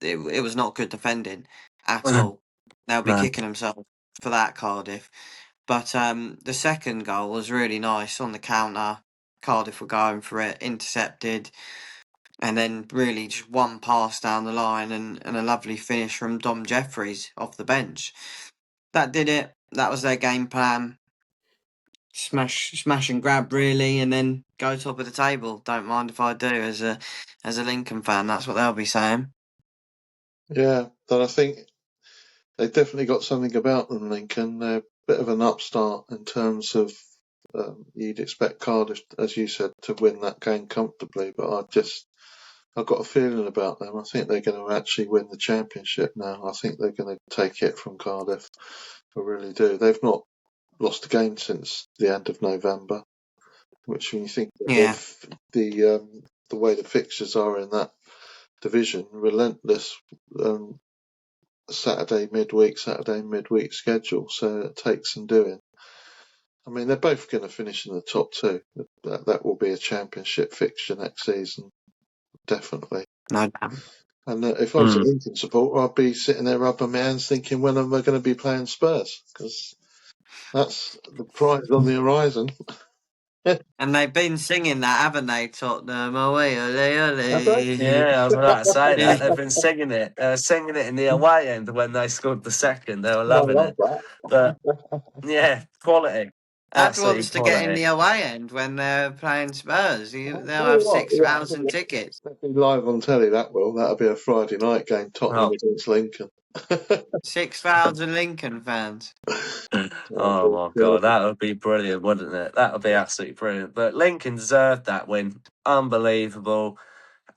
It was not good defending at all. They'll be kicking themselves for that, Cardiff. But the second goal was really nice on the counter. Cardiff were going for it, intercepted, and then really just one pass down the line and a lovely finish from Dom Jeffries off the bench. That did it. That was their game plan. Smash and grab, really, and then go top of the table. Don't mind if I do, as a Lincoln fan. That's what they'll be saying. Yeah, but I think they definitely got something about them, Lincoln. They're a bit of an upstart in terms of you'd expect Cardiff, as you said, to win that game comfortably, but I've got a feeling about them. I think they're going to actually win the championship now. I think they're going to take it from Cardiff. I really do. They've not lost a game since the end of November, which, when you think of the way the fixtures are in that division, relentless Saturday midweek schedule, so it takes some doing. I mean, they're both going to finish in the top 2. That will be a championship fixture next season, definitely. No doubt. And if I was a Lincoln supporter, I'd be sitting there rubbing my hands thinking, when am I going to be playing Spurs? Because that's the prize on the horizon. And they've been singing that, haven't they? Tottenham, away, ole, ole. Yeah, I was about to say that. They've been singing it. Singing it in the away end when they scored the second. They were loving it. But, yeah, quality. Dad wants to get in the away end when they're playing Spurs. They'll have 6,000 tickets. That'll be live on telly, that'll be a Friday night game, Tottenham against Lincoln. 6,000 Lincoln fans. Oh my God, that would be brilliant, wouldn't it? That would be absolutely brilliant. But Lincoln deserved that win. Unbelievable.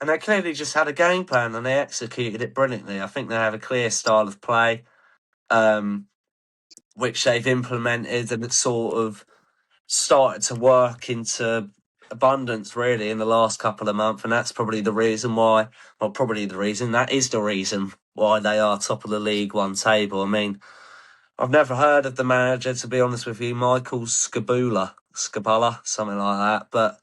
And they clearly just had a game plan and they executed it brilliantly. I think they have a clear style of play, which they've implemented, and it's sort of started to work into abundance, really, in the last couple of months. And that's probably the reason why, that is the reason why they are top of the League One table. I mean, I've never heard of the manager, to be honest with you, Michael Scabula, something like that. But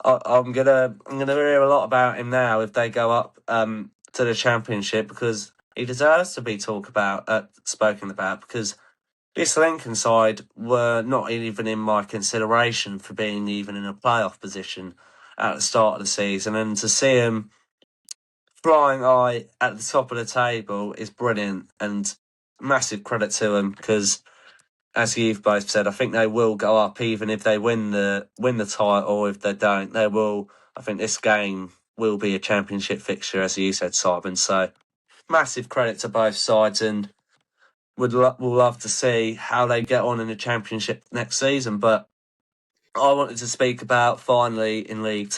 I'm gonna hear a lot about him now if they go up to the Championship, because he deserves to be spoken about, because this Lincoln side were not even in my consideration for being even in a playoff position at the start of the season, and to see him flying high at the top of the table is brilliant, and massive credit to them, because, as you've both said, I think they will go up even if they win the title. If they don't, they will. I think this game will be a championship fixture, as you said, Simon. So massive credit to both sides, and we'll love to see how they get on in the championship next season. But I wanted to speak about finally in League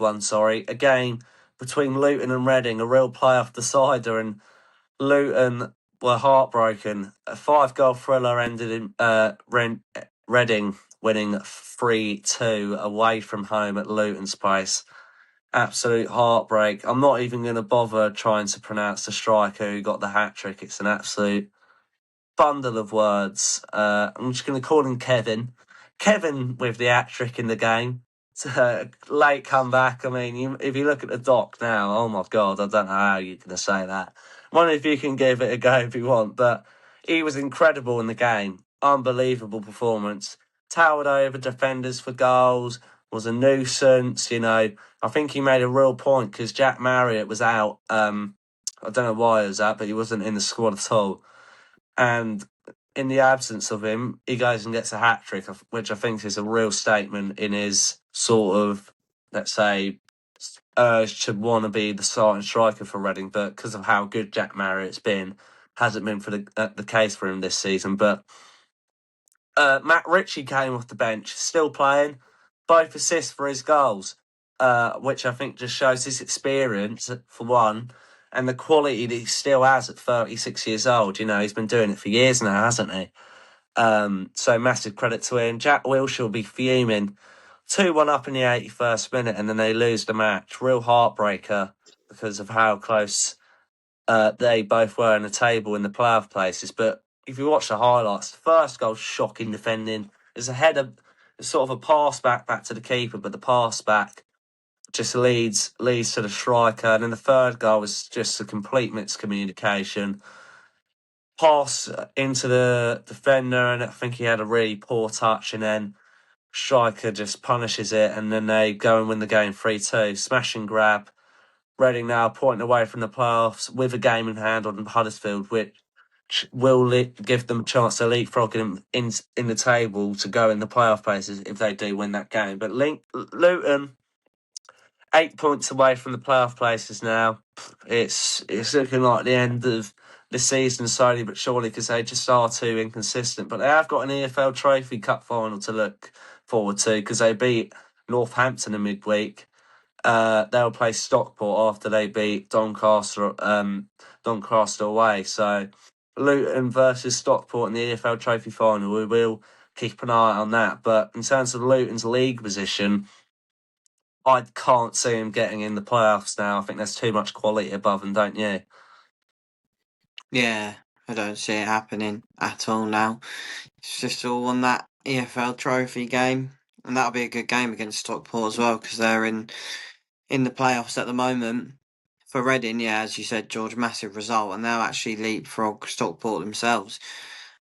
One, sorry, a game between Luton and Reading, a real playoff decider, and Luton were heartbroken. A 5-goal thriller ended in Reading winning 3-2 away from home at Luton's place. Absolute heartbreak. I'm not even going to bother trying to pronounce the striker who got the hat trick. It's an absolute bundle of words. I'm just going to call him Kevin. Kevin with the hat trick in the game. It's a late comeback. I mean, if you look at the doc now, oh my God, I don't know how you're going to say that. I wonder if you can give it a go if you want, but he was incredible in the game. Unbelievable performance. Towered over defenders for goals, was a nuisance, I think he made a real point because Jack Marriott was out. I don't know why he was out, but he wasn't in the squad at all. And in the absence of him, he goes and gets a hat trick, which I think is a real statement in his sort of, let's say, urge to want to be the starting striker for Reading. But because of how good Jack Marriott's been, hasn't been for the case for him this season. But Matt Ritchie came off the bench, still playing, both assists for his goals, which I think just shows his experience, for one, and the quality that he still has at 36 years old. He's been doing it for years now, hasn't he? So massive credit to him. Jack Wilshere will be fuming. 2-1 up in the 81st minute, and then they lose the match. Real heartbreaker because of how close they both were in the table in the playoff places. But if you watch the highlights, the first goal, shocking defending. There's a header, sort of a pass back to the keeper, but the pass back just leads to the striker. And then the third goal was just a complete miscommunication. Pass into the defender, and I think he had a really poor touch, and then striker just punishes it, and then they go and win the game 3-2. Smash and grab. Reading now pointing away from the playoffs with a game in hand on Huddersfield, which will give them a chance to leapfrog him in the table to go in the playoff places if they do win that game. But Luton, 8 points away from the playoff places now. It's looking like the end of the season slowly but surely because they just are too inconsistent. But they have got an EFL Trophy Cup final to look forward to because they beat Northampton in midweek. They'll play Stockport after they beat Doncaster away. So Luton versus Stockport in the EFL Trophy final. We will keep an eye on that. But in terms of Luton's league position, I can't see him getting in the playoffs now. I think there's too much quality above them, don't you? Yeah, I don't see it happening at all now. It's just all on that EFL Trophy game, and that'll be a good game against Stockport as well because they're in the playoffs at the moment. For Reading, yeah, as you said, George, massive result, and they'll actually leapfrog Stockport themselves,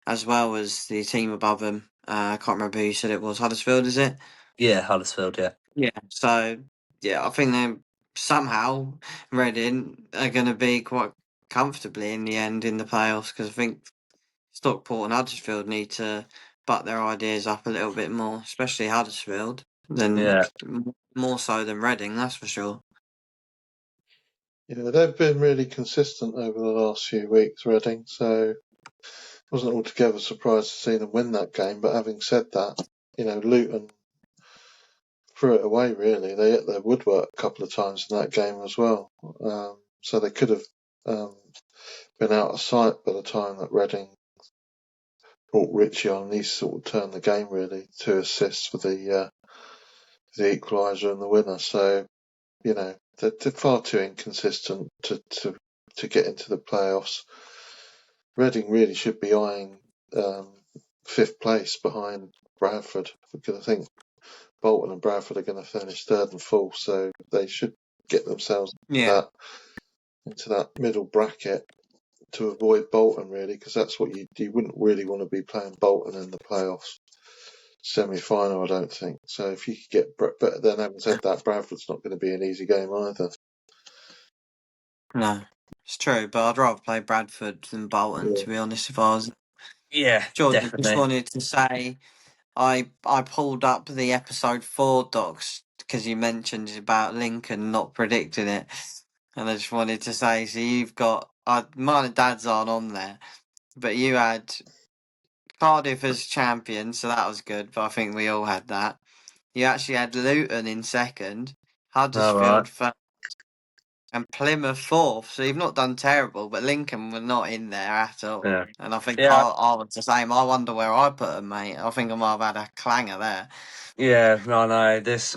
as well as the team above them. I can't remember who you said it was. Huddersfield, is it? Yeah, Huddersfield, yeah. Yeah. So, yeah, I think they somehow Reading are going to be quite comfortably in the end in the playoffs because I think Stockport and Huddersfield need to butt their ideas up a little bit more, especially Huddersfield, Yeah. more so than Reading, that's for sure. Yeah, they've been really consistent over the last few weeks, Reading, so wasn't altogether surprised to see them win that game. But having said that, Luton threw it away, really. They hit their woodwork a couple of times in that game as well. So they could have been out of sight by the time that Reading brought Ritchie on, and he sort of turned the game, really. 2 assists for the equaliser and the winner. So, they're far too inconsistent to get into the playoffs. Reading really should be eyeing 5th place behind Bradford, because I think Bolton and Bradford are going to finish 3rd and 4th, so they should get themselves into that middle bracket to avoid Bolton, really, because that's what you wouldn't really want to be playing Bolton in the playoffs semi-final, I don't think. So if you could get, but then having said that, Bradford's not going to be an easy game either. No, it's true, but I'd rather play Bradford than Bolton, to be honest, if I was. Yeah, George, I definitely. just wanted to say I pulled up the episode 4 docs because you mentioned about Lincoln not predicting it, and I just wanted to say, so you've got mine and Dad's aren't on there, but you had Cardiff as champion, so that was good. But I think we all had that. You actually had Luton in second, Huddersfield third, and Plymouth fourth. So you've not done terrible, but Lincoln were not in there at all. Yeah. And I think Yeah. I was the same. I wonder where I put them, mate. I think I might have had a clanger there. Yeah, no. This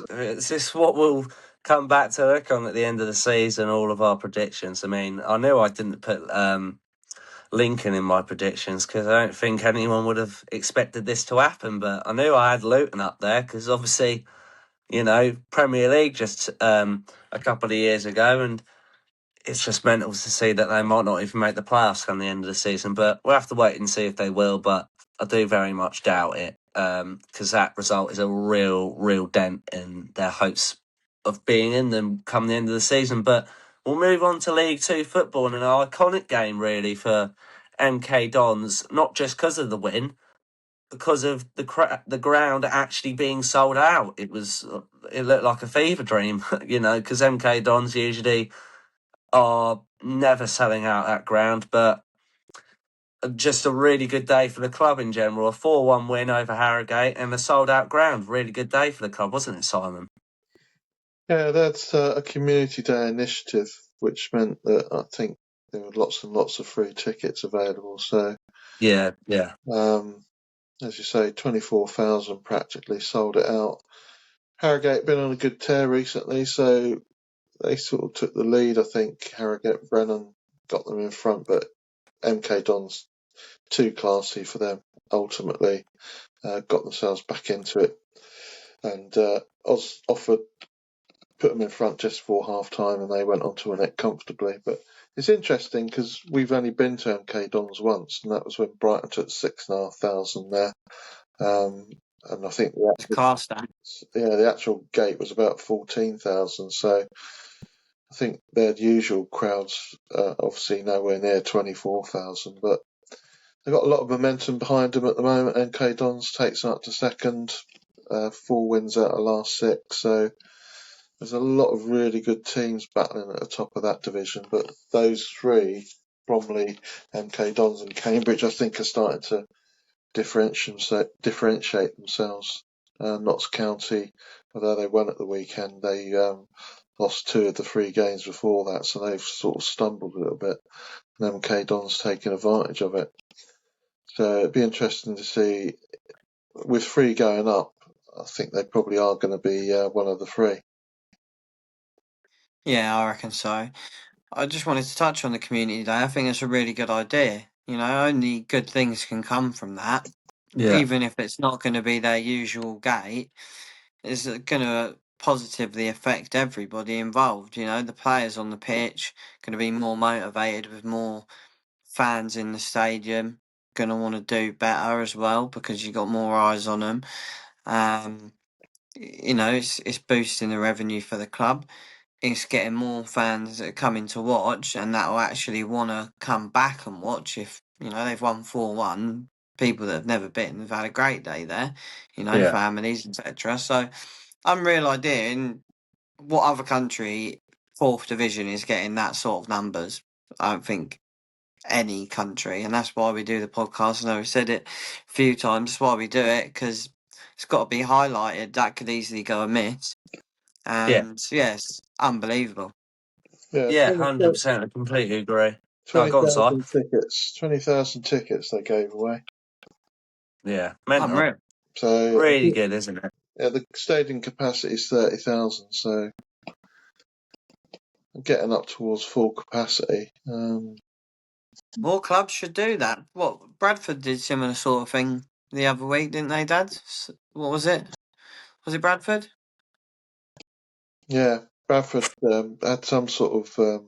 what we'll come back to look on at the end of the season. All of our predictions. I mean, I knew I didn't put Lincoln in my predictions because I don't think anyone would have expected this to happen. But I knew I had Luton up there because obviously, Premier League just a couple of years ago, and it's just mental to see that they might not even make the playoffs come the end of the season. But we'll have to wait and see if they will. But I do very much doubt it because that result is a real dent in their hopes of being in them come the end of the season. But we'll move on to League Two football and an iconic game really for MK Dons, not just because of the win, because of the ground actually being sold out. It looked like a fever dream, because MK Dons usually are never selling out that ground, but just a really good day for the club in general. A 4-1 win over Harrogate and a sold out ground. Really good day for the club, wasn't it, Simon? Yeah, that's a community day initiative, which meant that I think there were lots and lots of free tickets available. So, yeah. As you say, 24,000 practically sold it out. Harrogate been on a good tear recently, so they sort of took the lead. I think Harrogate Brennan got them in front, but MK Dons too classy for them. Ultimately, got themselves back into it, and Oz offered put them in front just for half time, and they went on to win it comfortably. But it's interesting because we've only been to MK Dons once, and that was when Brighton took 6,500 there. And I think It's class that. the actual gate was about 14,000. So I think their usual crowds obviously nowhere near 24,000, but they've got a lot of momentum behind them at the moment. MK Dons takes them up to second, 4 wins out of last 6. So there's a lot of really good teams battling at the top of that division, but those three, Bromley, MK Dons and Cambridge, I think are starting to differentiate themselves. Notts County, although they won at the weekend, they lost 2 of the 3 games before that, so they've sort of stumbled a little bit. And MK Don's taking advantage of it. So it'd be interesting to see, with 3 going up, I think they probably are going to be one of the 3. Yeah, I reckon so. I just wanted to touch on the community day. I think it's a really good idea. Only good things can come from that. Yeah. Even if it's not going to be their usual gate, it's going to positively affect everybody involved. The players on the pitch going to be more motivated with more fans in the stadium. Going to want to do better as well because you got more eyes on them. It's boosting the revenue for the club. It's getting more fans that are coming to watch and that will actually want to come back and watch if, they've won 4-1. People that have never been have had a great day there, Yeah. families, etc. So, unreal idea. In what other country, 4th division, is getting that sort of numbers? I don't think any country, and that's why we do the podcast. I know we've said it a few times. That's why we do it, because it's got to be highlighted. That could easily go amiss. And yes, unbelievable. Yeah, 100%. I completely agree. No, go on, Si. 20,000 tickets. 20,000 tickets they gave away. Yeah, mental. Unreal. So Really good, isn't it? Yeah, the stadium capacity is 30,000, so getting up towards full capacity. More clubs should do that. What, Bradford did similar sort of thing the other week, didn't they, Dad? What was it? Was it Bradford? Yeah, Bradford had some sort of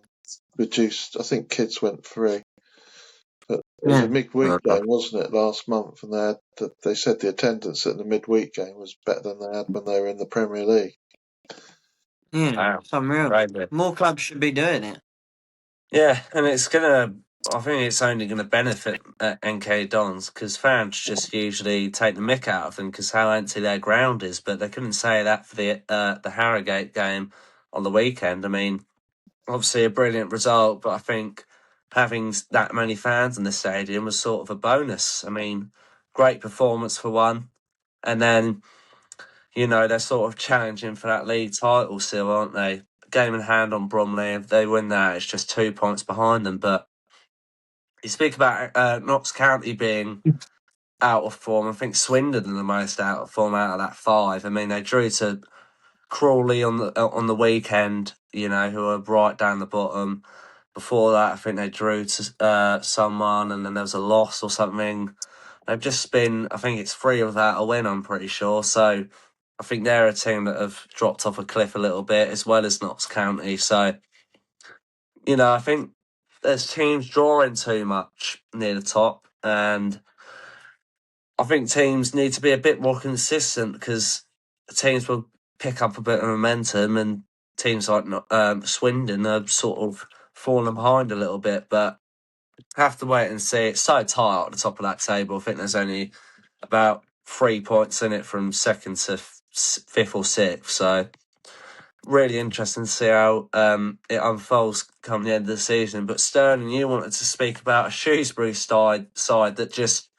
reduced. I think kids went free, but it was a midweek game, wasn't it, last month? And they said the attendance at the midweek game was better than they had when they were in the Premier League. Yeah, Wow. it's unreal. Crazy. More clubs should be doing it. Yeah, and it's gonna I think it's only going to benefit NK Dons because fans just usually take the mick out of them because how empty their ground is. But they couldn't say that for the Harrogate game on the weekend. I mean, obviously a brilliant result, but I think having that many fans in the stadium was sort of a bonus. I mean, great performance for one, and then they're sort of challenging for that league title still, aren't they? Game in hand on Bromley. If they win that, it's just 2 points behind them, but. You speak about Notts County being out of form. I think Swindon are the most out of form out of that five. I mean, they drew to Crawley on the weekend, who are right down the bottom. Before that, I think they drew to someone, and then there was a loss or something. They've just been, I think it's 3 without a win, I'm pretty sure. So I think they're a team that have dropped off a cliff a little bit, as well as Notts County. So, I think there's teams drawing too much near the top, and I think teams need to be a bit more consistent because teams will pick up a bit of momentum, and teams like Swindon are sort of falling behind a little bit. But have to wait and see. It's so tight at the top of that table. I think there's only about 3 points in it from second to fifth or sixth. So really interesting to see how it unfolds come the end of the season. But Stirling, you wanted to speak about a Shrewsbury side that just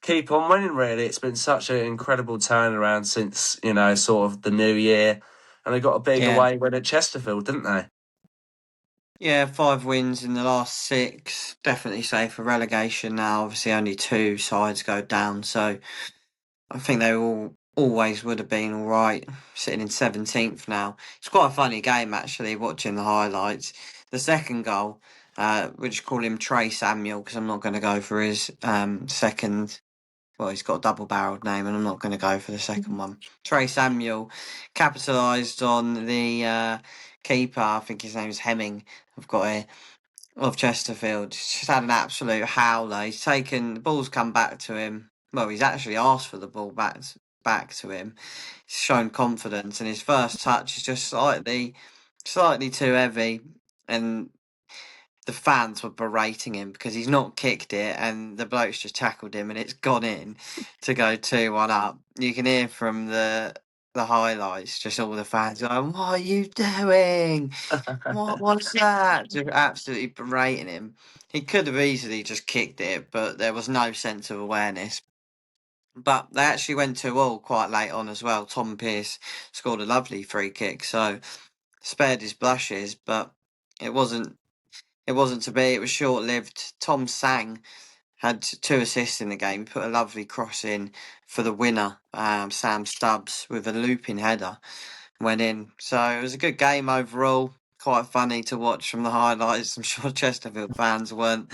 keep on winning, really. It's been such an incredible turnaround since, sort of the new year. And they got a big away win at Chesterfield, didn't they? Yeah, 5 wins in the last 6. Definitely safe for relegation now. Obviously, only 2 sides go down, so I think they always would have been all right, sitting in 17th now. It's quite a funny game, actually, watching the highlights. The second goal, we just call him Trey Samuel because I'm not going to go for his second. Well, he's got a double-barreled name, and I'm not going to go for the second one. Trey Samuel capitalised on the keeper. I think his name is Hemming. I've got here of Chesterfield. He's just had an absolute howler. He's taken the ball's come back to him. Well, he's actually asked for the ball back to him. He's shown confidence, and his first touch is just slightly too heavy, and the fans were berating him because he's not kicked it, and the bloke's just tackled him, and it's gone in to go 2-1 up. You can hear from the highlights, just all the fans going, "What are you doing? What's that?" Just absolutely berating him. He could have easily just kicked it, but there was no sense of awareness. But they actually went 2-2 quite late on as well. Tom Pearce scored a lovely free kick, so spared his blushes, but it wasn't to be. It was short lived. Tom Sang had 2 assists in the game. He put a lovely cross in for the winner, Sam Stubbs, with a looping header. Went in. So it was a good game overall. Quite funny to watch from the highlights. I'm sure Chesterfield fans weren't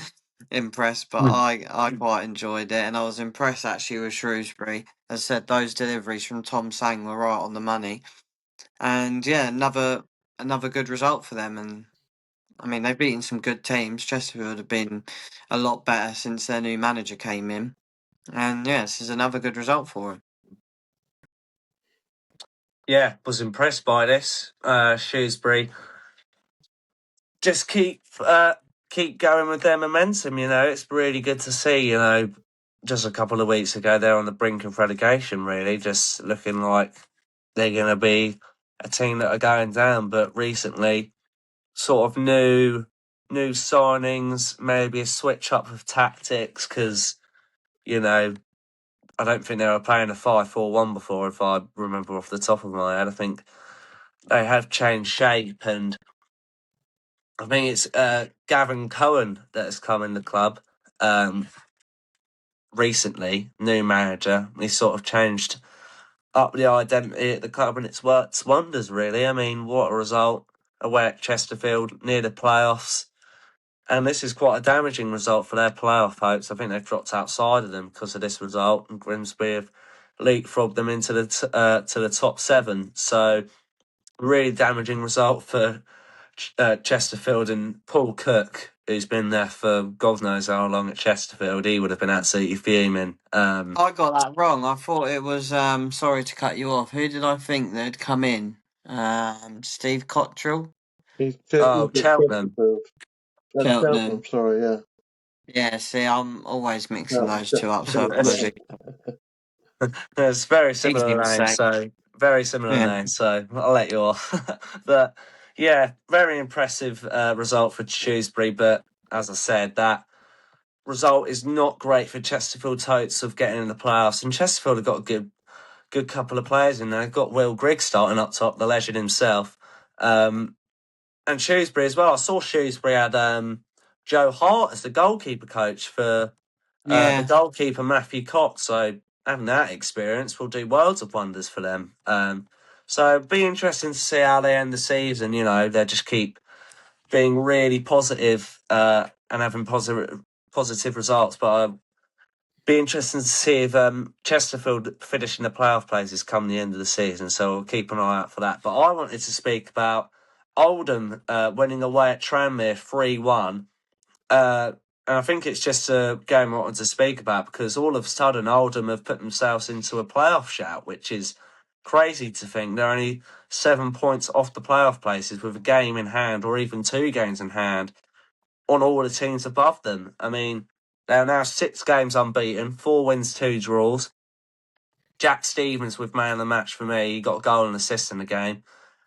impressed, but I quite enjoyed it, and I was impressed actually with Shrewsbury. As I said, those deliveries from Tom Sang were right on the money. And yeah, another good result for them. And I mean, they've beaten some good teams. Chesterfield have been a lot better since their new manager came in. And yeah, this is another good result for them. Yeah, was impressed by this. Shrewsbury just keep going with their momentum. It's really good to see. Just a couple of weeks ago, they're on the brink of relegation. Really, just looking like they're going to be a team that are going down. But recently, sort of new signings, maybe a switch up of tactics because I don't think they were playing a 5-4-1 before, if I remember off the top of my head. I think they have changed shape, and I think it's Gavin Cohen that has come in the club recently, new manager. He's sort of changed up the identity at the club, and it's worked wonders, really. I mean, what a result away at Chesterfield near the playoffs. And this is quite a damaging result for their playoff hopes. I think they've dropped outside of them because of this result, and Grimsby have leapfrogged them into the to the top 7. So, really damaging result for Chesterfield. And Paul Cook, who's been there for God knows how long at Chesterfield, he would have been absolutely fuming. I got that wrong. I thought it was. Sorry to cut you off. Who did I think that had come in? Steve Cottrell. He's Oh, at Cheltenham. Chesterfield. Cheltenham, sorry, yeah. Yeah, see, I'm always mixing those two up, so It's- apologies. There's very similar Easy names, mistake. so very similar Yeah. names. So I'll let you off. But yeah, very impressive result for Shrewsbury. But as I said, that result is not great for Chesterfield's hopes of getting in the playoffs. And Chesterfield have got a good couple of players in there. They've got Will Grigg starting up top, the legend himself. And Shrewsbury as well. I saw Shrewsbury had Joe Hart as the goalkeeper coach for the goalkeeper Matthew Cox. So having that experience will do worlds of wonders for them. So it'll be interesting to see how they end the season. You know, they just keep being really positive and having positive results. But be interesting to see if Chesterfield finish in the playoff places come the end of the season. So we'll keep an eye out for that. But I wanted to speak about Oldham winning away at Tranmere 3-1. And I think it's just a game I wanted to speak about because all of a sudden Oldham have put themselves into a playoff shout, which is crazy to think. They're only 7 points off the playoff places with a game in hand or even 2 games in hand on all the teams above them. I mean, they're now 6 games unbeaten, 4 wins, 2 draws. Jack Stevens with man of the match for me. He got a goal and assist in the game.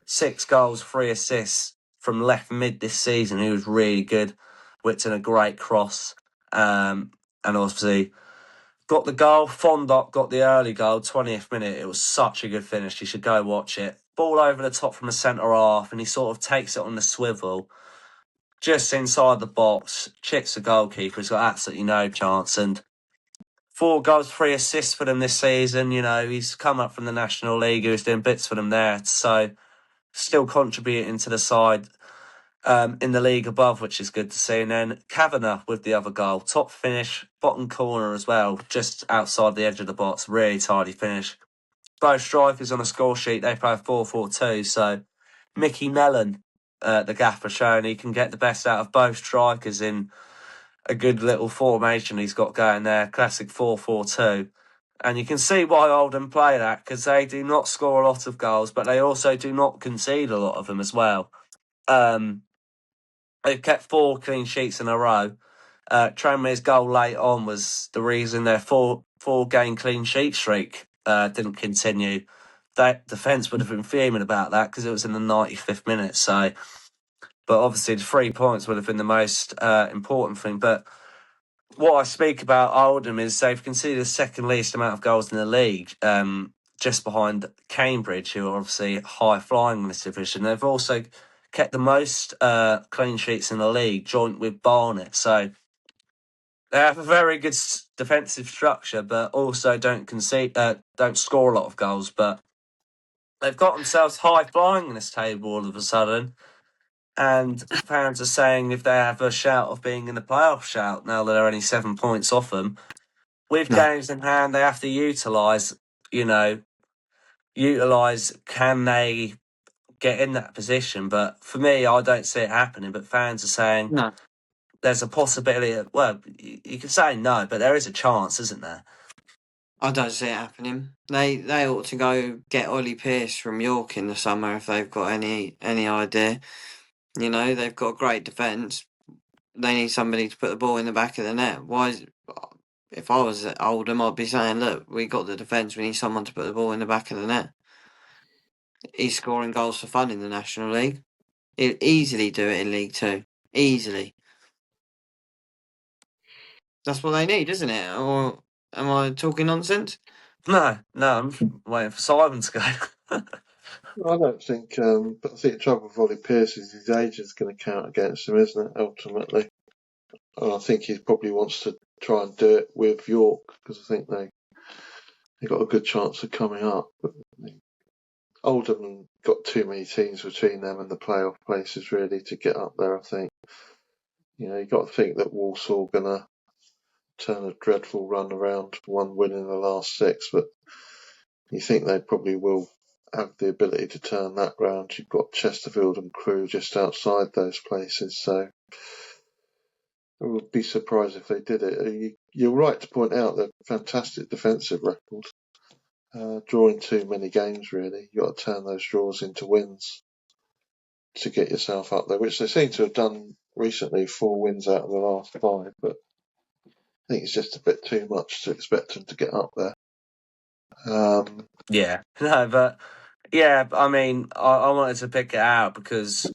6 goals, 3 assists from left mid this season. He was really good. Whipped in a great cross. And obviously got the goal. Fondop got the early goal, 20th minute. It was such a good finish. You should go watch it. Ball over the top from the centre half, and he sort of takes it on the swivel. Just inside the box, chips the goalkeeper. He's got absolutely no chance. And 4 goals, 3 assists for them this season. You know, he's come up from the National League. He was doing bits for them there. So still contributing to the side in the league above, which is good to see. And then Kavanagh with the other goal. Top finish, bottom corner as well, just outside the edge of the box. Really tidy finish. Both strikers on a score sheet, they play 4-4-2. So Mickey Mellon, the gaffer, showing he can get the best out of both strikers in a good little formation he's got going there. Classic 4-4-2. And you can see why Oldham play that, because they do not score a lot of goals, but they also do not concede a lot of them as well. They've kept 4 clean sheets in a row. Tranmere's goal late on was the reason their four-game clean sheet streak didn't continue. That defence would have been fuming about that because it was in the 95th minute. So, but obviously the 3 points would have been the most important thing. But what I speak about Oldham is they've conceded the second least amount of goals in the league, just behind Cambridge, who are obviously high flying in this division. They've also kept the most clean sheets in the league, joint with Barnet. So they have a very good defensive structure, but also don't score a lot of goals. But they've got themselves high flying in this table all of a sudden. And fans are saying if they have a shout of being in the playoff shout now that they're only 7 points off them, with games in hand, they have to utilise, can they get in that position? But for me, I don't see it happening. But fans are saying there's a possibility. Well, you can say no, but there is a chance, isn't there? I don't see it happening. They ought to go get Ollie Pearce from York in the summer if they've got any idea. You know, they've got great defence. They need somebody to put the ball in the back of the net. If I was at Oldham, I'd be saying, look, we got the defence, we need someone to put the ball in the back of the net. He's scoring goals for fun in the National League. He'll easily do it in League Two. Easily. That's what they need, isn't it? Or am I talking nonsense? No, I'm waiting for Simon to go. I don't think, but I think the trouble with Ollie Pearce is his agent's going to count against him, isn't it, ultimately? And I think he probably wants to try and do it with York because I think they got a good chance of coming up. But Oldham got too many teams between them and the playoff places really to get up there, I think. You know, you got to think that Walsall are going to turn a dreadful run around, 1 win in the last 6, but you think they probably will have the ability to turn that round. You've got Chesterfield and Crewe just outside those places, so I would be surprised if they did it. You're right to point out their fantastic defensive record. Drawing too many games, really. You've got to turn those draws into wins to get yourself up there, which they seem to have done recently, 4 wins out of the last 5, but I think it's just a bit too much to expect them to get up there. Yeah, no, but yeah, I mean, I wanted to pick it out because,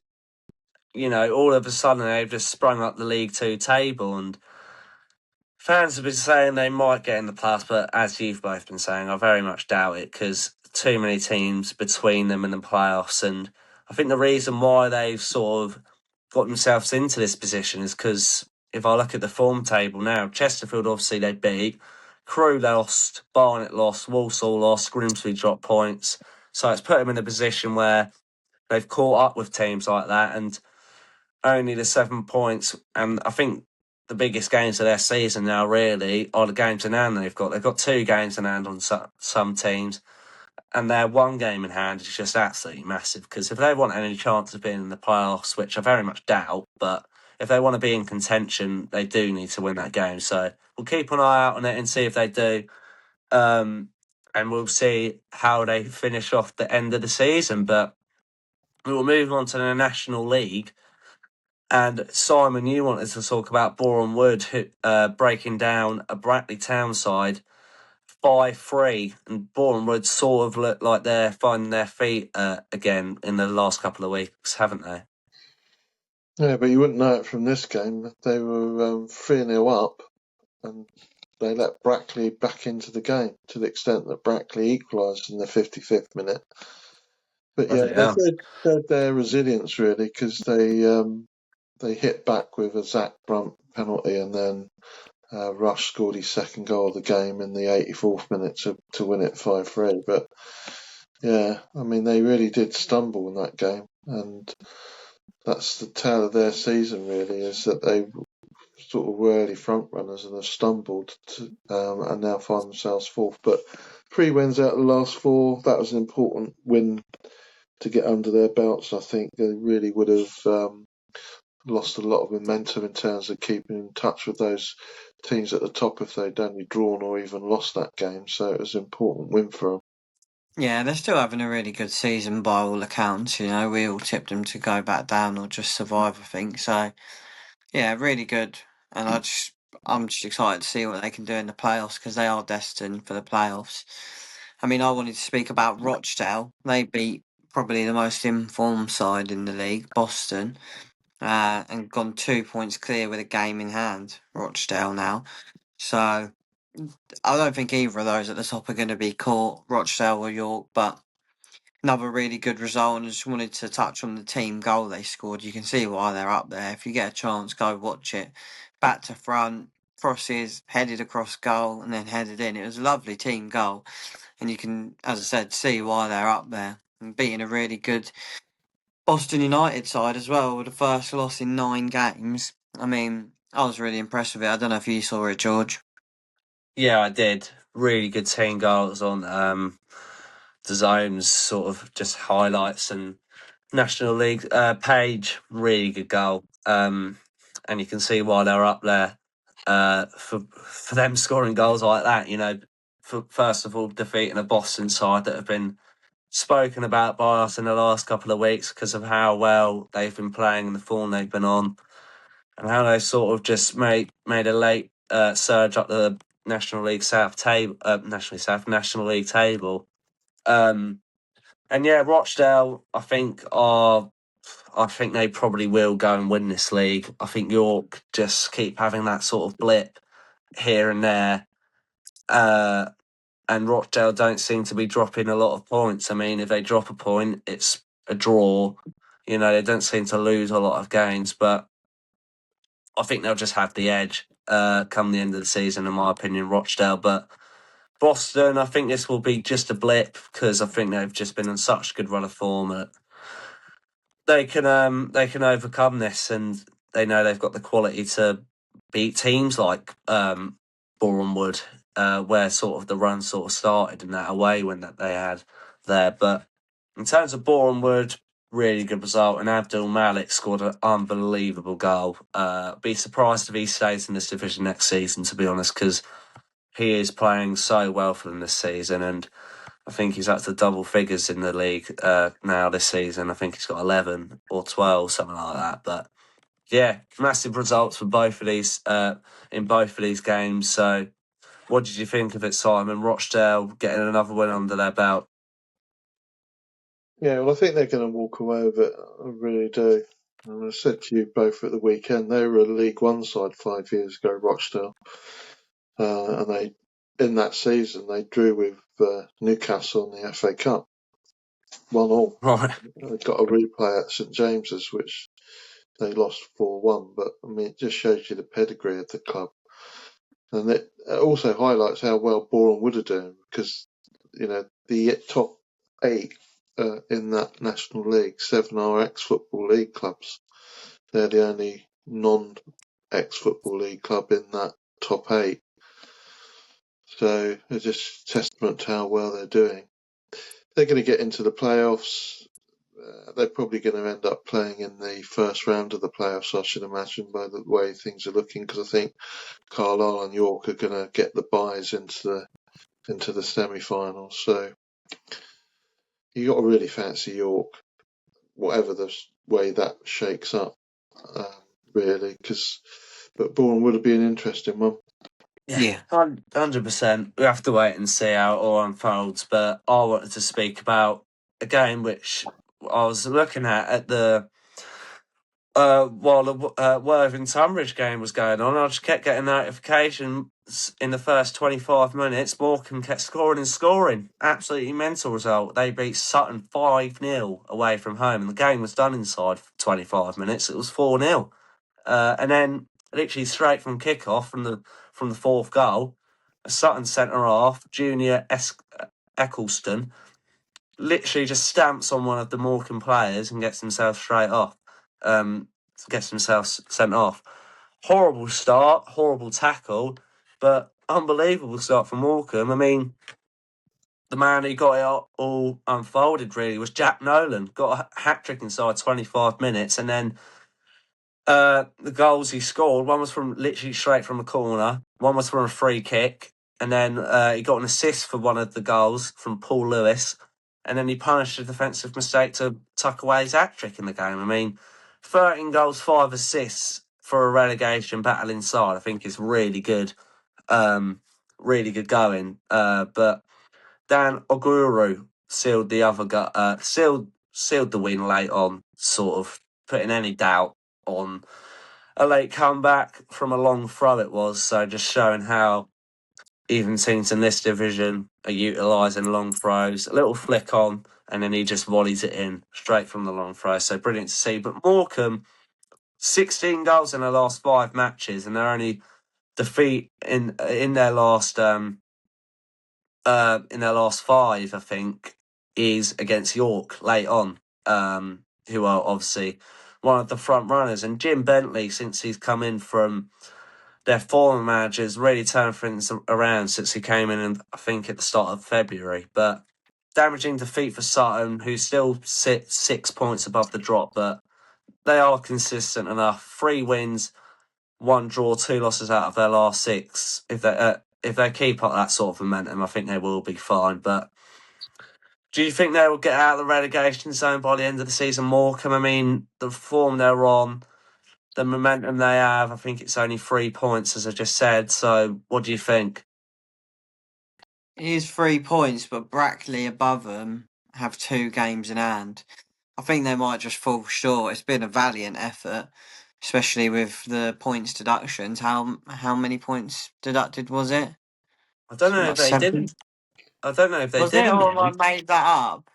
you know, all of a sudden they've just sprung up the League Two table, and fans have been saying they might get in the playoffs, but as you've both been saying, I very much doubt it because too many teams between them in the playoffs. And I think the reason why they've sort of got themselves into this position is because if I look at the form table now, Chesterfield obviously they beat, Crewe lost, Barnet lost, Walsall lost, Grimsby dropped points. So it's put them in a position where they've caught up with teams like that and only the 7 points. And I think the biggest games of their season now really are the games in hand they've got. They've got 2 games in hand on some teams, and their 1 game in hand is just absolutely massive because if they want any chance of being in the playoffs, which I very much doubt, but if they want to be in contention, they do need to win that game. So we'll keep an eye out on it and see if they do. And we'll see how they finish off the end of the season. But we will move on to the National League. And Simon, you wanted to talk about Boreham Wood breaking down a Brackley Town side 5-3, and Boreham Wood sort of look like they're finding their feet again in the last couple of weeks, haven't they? Yeah, but you wouldn't know it from this game. They were 3-0 up, and they let Brackley back into the game to the extent that Brackley equalised in the 55th minute. But yeah, they showed their resilience really because they hit back with a Zach Brunt penalty, and then Rush scored his second goal of the game in the 84th minute to win it 5-3. But yeah, I mean, they really did stumble in that game, and that's the tale of their season really, is that they sort of were early front runners and have stumbled and now find themselves 4th. But 3 wins out of the last 4, that was an important win to get under their belts. I think they really would have lost a lot of momentum in terms of keeping in touch with those teams at the top if they'd only drawn or even lost that game. So it was an important win for them. Yeah, they're still having a really good season by all accounts. You know, we all tipped them to go back down or just survive, I think. So, yeah, really good. And I'm just excited to see what they can do in the playoffs because they are destined for the playoffs. I mean, I wanted to speak about Rochdale. They beat probably the most informed side in the league, Boston, and gone 2 points clear with a game in hand. Rochdale now. So I don't think either of those at the top are going to be caught, Rochdale or York, but another really good result. And I just wanted to touch on the team goal they scored. You can see why they're up there. If you get a chance, go watch it. Back to front, crosses, headed across goal, and then headed in. It was a lovely team goal. And you can, as I said, see why they're up there. And beating a really good Boston United side as well with the first loss in 9 games. I mean, I was really impressed with it. I don't know if you saw it, George. Yeah, I did. Really good team goals on the zones, sort of just highlights and National League page. Really good goal. And you can see why they're up there. For them scoring goals like that, you know, first of all defeating a Boston side that have been spoken about by us in the last couple of weeks because of how well they've been playing and the form they've been on, and how they sort of just made a late surge up the National League South table, National League table. And yeah, Rochdale, I think they probably will go and win this league. I think York just keep having that sort of blip here and there. And Rochdale don't seem to be dropping a lot of points. I mean, if they drop a point, it's a draw. You know, they don't seem to lose a lot of games, but I think they'll just have the edge come the end of the season, in my opinion, Rochdale. But Boston, I think this will be just a blip because I think they've just been on such a good run of form that they can overcome this, and they know they've got the quality to beat teams like Boreham Wood, where sort of the run sort of started in that away win that they had there. But in terms of Boreham Wood, really good result, and Abdul Malik scored an unbelievable goal. Be surprised if he stays in this division next season, to be honest, because he is playing so well for them this season, and I think he's up to double figures in the league now this season. I think he's got 11 or 12, something like that. But Yeah, massive results for both of these in both of these games. So, what did you think of it, Simon? Rochdale getting another win under their belt. Yeah, well, I think they're going to walk away with it. I really do. And I said to you both at the weekend, they were a League One side 5 years ago, Rochdale, and they in that season they drew with Newcastle in the FA Cup, 1-1. Right. They got a replay at St James's, which they lost 4-1. But I mean, it just shows you the pedigree of the club, and it also highlights how well Boreham Wood are doing, because the top 8 in that National League, 7 are ex-Football League clubs. They're the only non-ex-Football League club in that top 8. So it's just testament to how well they're doing. They're going to get into the playoffs. They're probably going to end up playing in the first round of the playoffs, I should imagine, by the way things are looking, because I think Carlisle and York are going to get the byes into the semi-finals. So you got to really fancy York, whatever the way that shakes up, really. But Boreham would be an interesting one. Yeah. 100%. We have to wait and see how it all unfolds. But I wanted to speak about a game which I was looking at the while the Worthing Tunbridge game was going on. I just kept getting notifications in the first 25 minutes. Morecambe kept scoring and scoring. Absolutely mental result. They beat Sutton 5-0 away from home, and the game was done inside 25 minutes. It was 4-0. And then literally straight from kick-off from the fourth goal, a Sutton centre-half, Junior Eccleston, literally just stamps on one of the Morecambe players and gets himself straight off. Gets himself sent off. Horrible start, horrible tackle, but unbelievable start from Morecambe. I mean, the man who got it all unfolded really was Jack Nolan. Got a hat-trick inside 25 minutes, and then the goals he scored, one was from literally straight from a corner, one was from a free kick, and then he got an assist for one of the goals from Paul Lewis, and then he punished a defensive mistake to tuck away his hat-trick in the game. I mean, 13 goals, 5 assists for a relegation battle inside, I think is really good. Really good going. But Dan Oguru sealed the other sealed the win late on, sort of putting any doubt on a late comeback from a long throw it was. So just showing how even teams in this division are utilising long throws. A little flick on, and then he just volleys it in straight from the long throw. So brilliant to see. But Morecambe, 16 goals in their last 5 matches, and their only defeat in their last in their last 5, I think, is against York late on, who are obviously one of the front runners. And Jim Bentley, since he's come in from their former managers, really turned things around since he came in, I think, at the start of February. But damaging defeat for Sutton, who still sit 6 points above the drop, but they are consistent enough. 3 wins, 1 draw, 2 losses out of their last 6. If they keep up that sort of momentum, I think they will be fine. But do you think they will get out of the relegation zone by the end of the season, Morecambe? I mean, the form they're on, the momentum they have, I think it's only 3 points, as I just said. So what do you think? It is 3 points, but Brackley above them have 2 games in hand. I think they might just fall short. It's been a valiant effort, especially with the points deductions. How many points deducted was it? I don't know Like if they 7? didn't. I don't know if they Was did it, in or the have I end. made that up?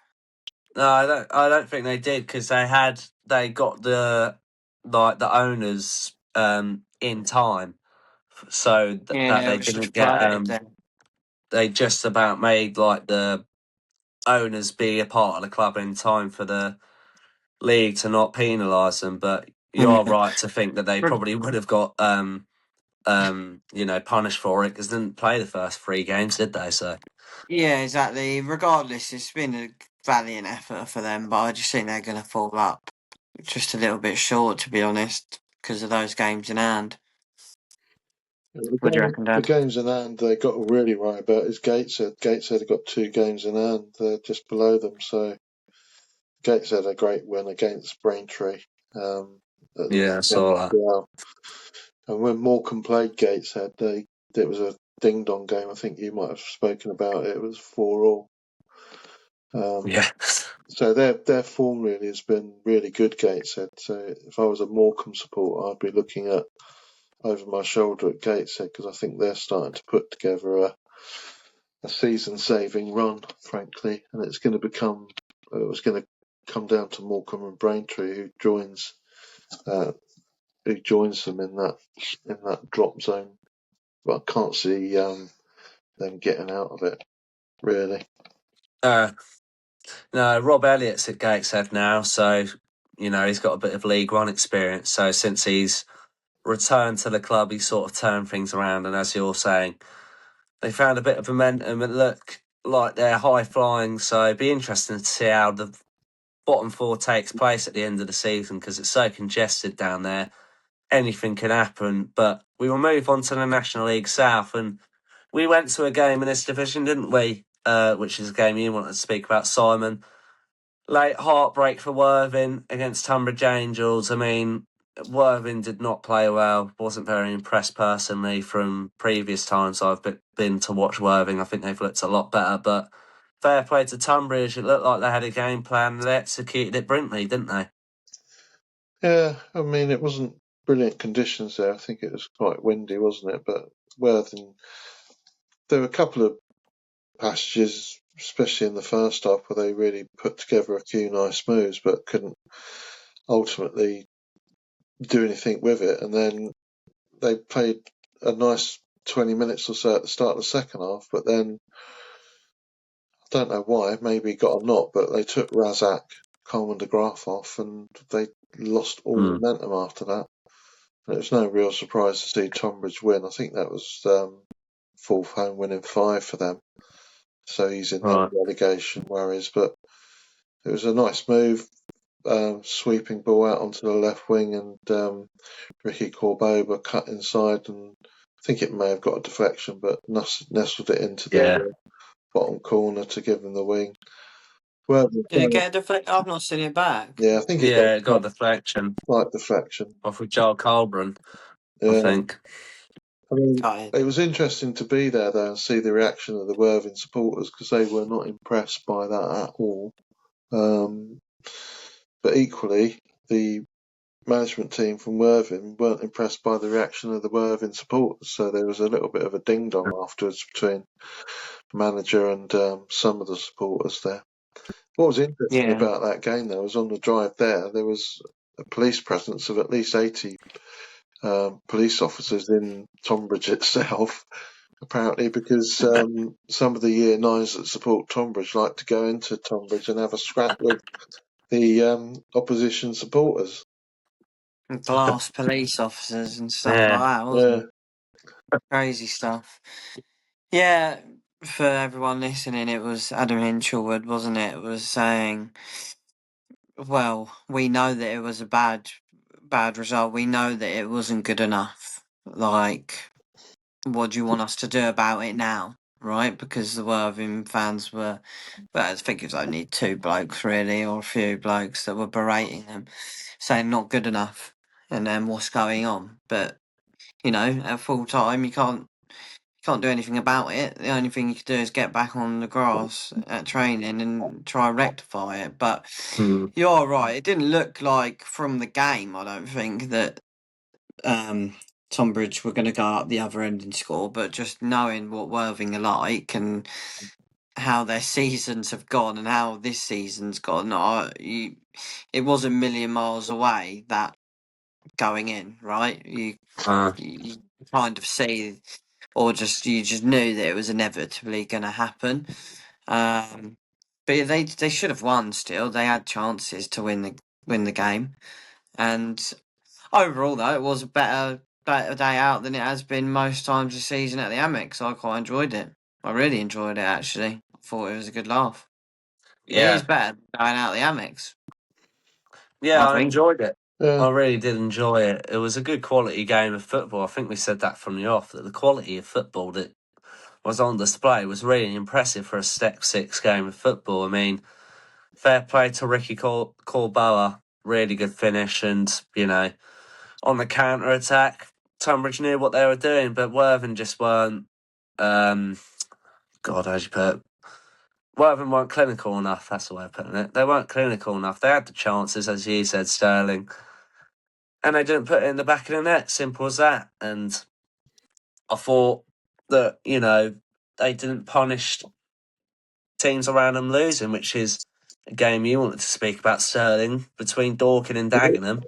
No, I don't think they did, because they got the owners in time, so that Yeah, it they was didn't just get floated then. they just about made like the owners be a part of the club in time for the league to not penalise them. But you are right to think that they probably would have got punished for it, because they didn't play the first 3 games, did they? So Yeah, exactly. Regardless, it's been a valiant effort for them, but I just think they're going to fall up just a little bit short, to be honest, because of those games in hand. What do you reckon, The Dad? games in hand they got really right about is Gateshead. Gateshead have got 2 games in hand. They're just below them. So Gateshead a great win against Braintree. Yeah, I saw that. Yeah. And when Morecambe played Gateshead, it was a ding-dong game. I think you might have spoken about it. It was 4-4. Yeah. So their form really has been really good, Gateshead. So if I was a Morecambe supporter, I'd be looking at over my shoulder at Gateshead because I think they're starting to put together a season-saving run, frankly, and it's going to come down to Morecambe and Braintree who joins them in that drop zone. But I can't see them getting out of it, really. No, Rob Elliott's at Gateshead now, so he's got a bit of League One experience. So since he's returned to the club, he's sort of turned things around. And as you're saying, they found a bit of momentum and look like they're high flying. So it'd be interesting to see how the bottom four takes place at the end of the season because it's so congested down there. Anything can happen. But we will move on to the National League South, and we went to a game in this division, didn't we? Which is a game you wanted to speak about, Simon. Late heartbreak for Worthing against Tunbridge Angels. I mean, Worthing did not play well. Wasn't very impressed personally from previous times I've been to watch Worthing. I think they've looked a lot better, but fair play to Tunbridge. It looked like they had a game plan. They executed it brilliantly, didn't they? Yeah, I mean, it wasn't brilliant conditions there. I think it was quite windy, wasn't it? But Worthing, there were a couple of passages, especially in the first half, where they really put together a few nice moves, but couldn't ultimately do anything with it. And then they played a nice 20 minutes or so at the start of the second half, but then I don't know why, maybe he got a knock, but they took Razak, Coleman de Graaf off, and they lost all momentum after that. And it was no real surprise to see Tonbridge win. I think that was fourth home win in 5 for them. So he's in no relegation worries, but it was a nice move, sweeping ball out onto the left wing, and Ricky Corbeau cut inside, and I think it may have got a deflection, but nestled it into the bottom corner to give them the wing. Did it get a deflection? I've not seen it back. Yeah, I think it got a deflection. Slight deflection. Off with Joel Colburn, yeah. I think. I mean, it was interesting to be there, though, and see the reaction of the Worthing supporters because they were not impressed by that at all. But equally, the management team from Worthing weren't impressed by the reaction of the Worthing supporters, so there was a little bit of a ding-dong afterwards between the manager and some of the supporters there. What was interesting about that game, though, was on the drive there was a police presence of at least 80 police officers in Tonbridge itself, apparently, because some of the Year 9s that support Tonbridge like to go into Tonbridge and have a scrap with the opposition supporters. Glass police officers and stuff like that, wasn't it? Crazy stuff. Yeah, for everyone listening, it was Adam Hinchelwood, wasn't it? It was saying, well, we know that it was a bad result. We know that it wasn't good enough. Like, what do you want us to do about it now? Right? Because the Worthing fans were, well, I think it was only 2 blokes really, or a few blokes that were berating them, saying not good enough, and then what's going on. But, at full time, you can't do anything about it. The only thing you can do is get back on the grass at training and try and rectify it. But you're right, it didn't look like from the game, I don't think, that Tonbridge were going to go up the other end and score, but just knowing what Worthing are like and how their seasons have gone and how this season's gone, it was a million miles away, that going in, right? You kind of see, or you just knew that it was inevitably going to happen. But they should have won. Still, they had chances to win the game, and overall, though, it was a better day out than it has been most times this season at the Amex. I quite enjoyed it. I really enjoyed it, actually. I thought it was a good laugh. Yeah. It is better than going out the Amex. Yeah, I enjoyed it. I really did enjoy it. It was a good quality game of football. I think we said that from the off, that the quality of football that was on display was really impressive for a Step 6 game of football. I mean, fair play to Ricky Corboa. really good finish, and on the counter attack, Tunbridge knew what they were doing, but Worthing just weren't. God, how'd you put it? Worthing weren't clinical enough. That's the way of putting it. They weren't clinical enough. They had the chances, as you said, Stirling, and they didn't put it in the back of the net. Simple as that. And I thought that they didn't punish teams around them losing, which is a game you wanted to speak about, Stirling, between Dorking and Dagenham.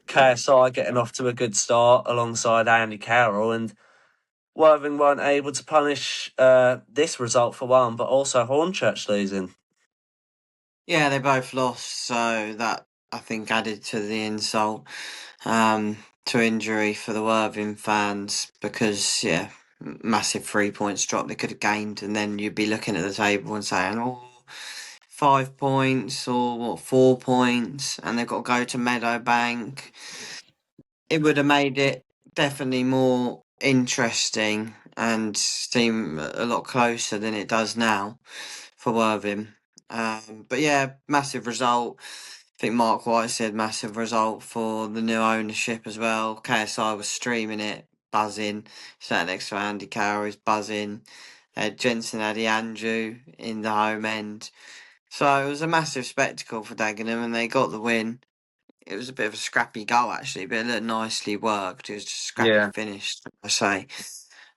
KSI getting off to a good start alongside Andy Carroll, and Worthing weren't able to punish this result for one, but also Hornchurch losing. Yeah, they both lost, so that I think added to the insult to injury for the Worthing fans because, massive 3 points drop they could have gained, and then you'd be looking at the table and saying, 5 points or 4 points, and they've got to go to Meadowbank. It would have made it definitely more interesting and seem a lot closer than it does now for Worthing. But yeah, massive result. I think Mark White said massive result for the new ownership as well. KSI was streaming it, buzzing. Sat next to Andy Carroll, is buzzing. Jensen had Andrew in the home end. So it was a massive spectacle for Dagenham, and they got the win. It was a bit of a scrappy goal actually, but it looked nicely worked. It was just a scrappy finish, I say.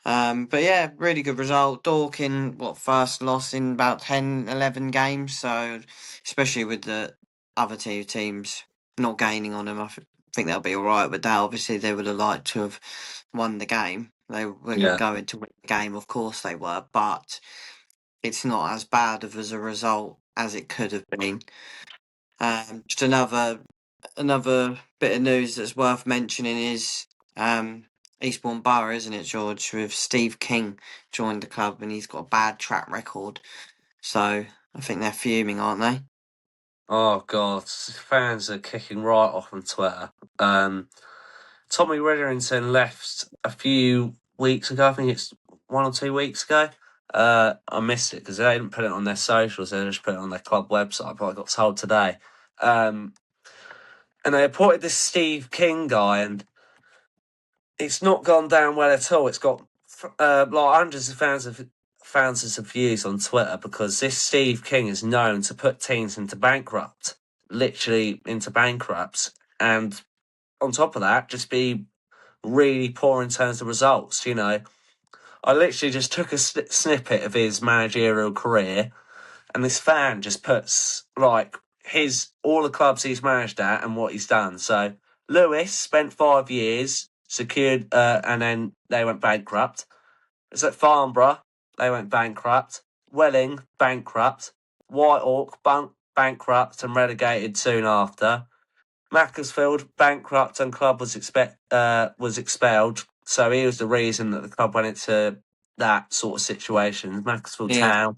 But yeah, really good result. Dorking, first loss in about 10, 11 games. So, especially with the other two teams not gaining on them, think they'll be all right with that. Obviously, they would have liked to have won the game. They were going to win the game, of course they were, but it's not as bad as a result as it could have been. Just another bit of news that's worth mentioning is Eastbourne Borough, isn't it, George? With Steve King joined the club, and he's got a bad track record. So I think they're fuming, aren't they? Oh God, fans are kicking right off on Twitter. Tommy Witherington left a few weeks ago. I think it's 1 or 2 weeks ago. I missed it because they didn't put it on their socials. They just put it on their club website. But I got told today. And they appointed this Steve King guy, and it's not gone down well at all. It's got hundreds of thousands of views on Twitter because this Steve King is known to put teams into literally into bankrupts, and on top of that, just be really poor in terms of results. I literally just took a snippet of his managerial career, and this fan just puts all the clubs he's managed at and what he's done. So Lewis spent 5 years, secured, and then they went bankrupt. It's at Farnborough, they went bankrupt. Welling, bankrupt. Whitehawk, bankrupt and relegated soon after. Macclesfield, bankrupt, and club was expelled. So he was the reason that the club went into that sort of situation. Macclesfield Town.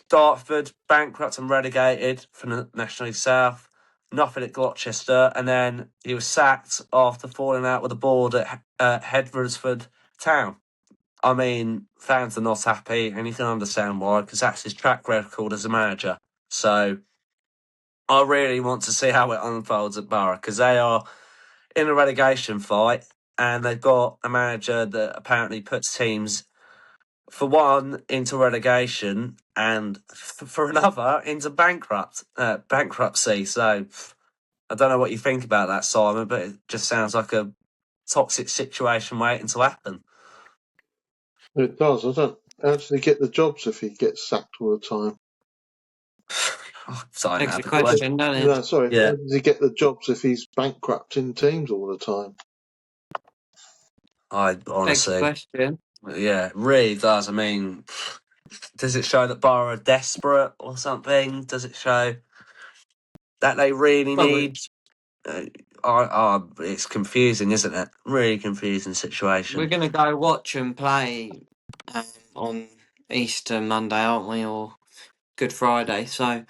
Dartford, bankrupt and relegated from the National League South. Nothing at Gloucester, and then he was sacked after falling out with the board at Hedgersford Town. I mean, fans are not happy, and you can understand why, because that's his track record as a manager. So I really want to see how it unfolds at Borough, because they are in a relegation fight, and they've got a manager that apparently puts teams, for one, into relegation, and for another, into bankruptcy. So I don't know what you think about that, Simon, but it just sounds like a toxic situation waiting to happen. It does. I don't actually get the jobs if he gets sacked all the time. Begs the question, doesn't it? No, sorry. Yeah. How does he get the jobs if he's bankrupting teams all the time? I honestly, Begs the question. Yeah, it really does. I mean, does it show that Borough are desperate or something? Does it show that they really need? It's confusing, isn't it? Really confusing situation. We're going to go watch them play on Easter Monday, aren't we? Or Good Friday. So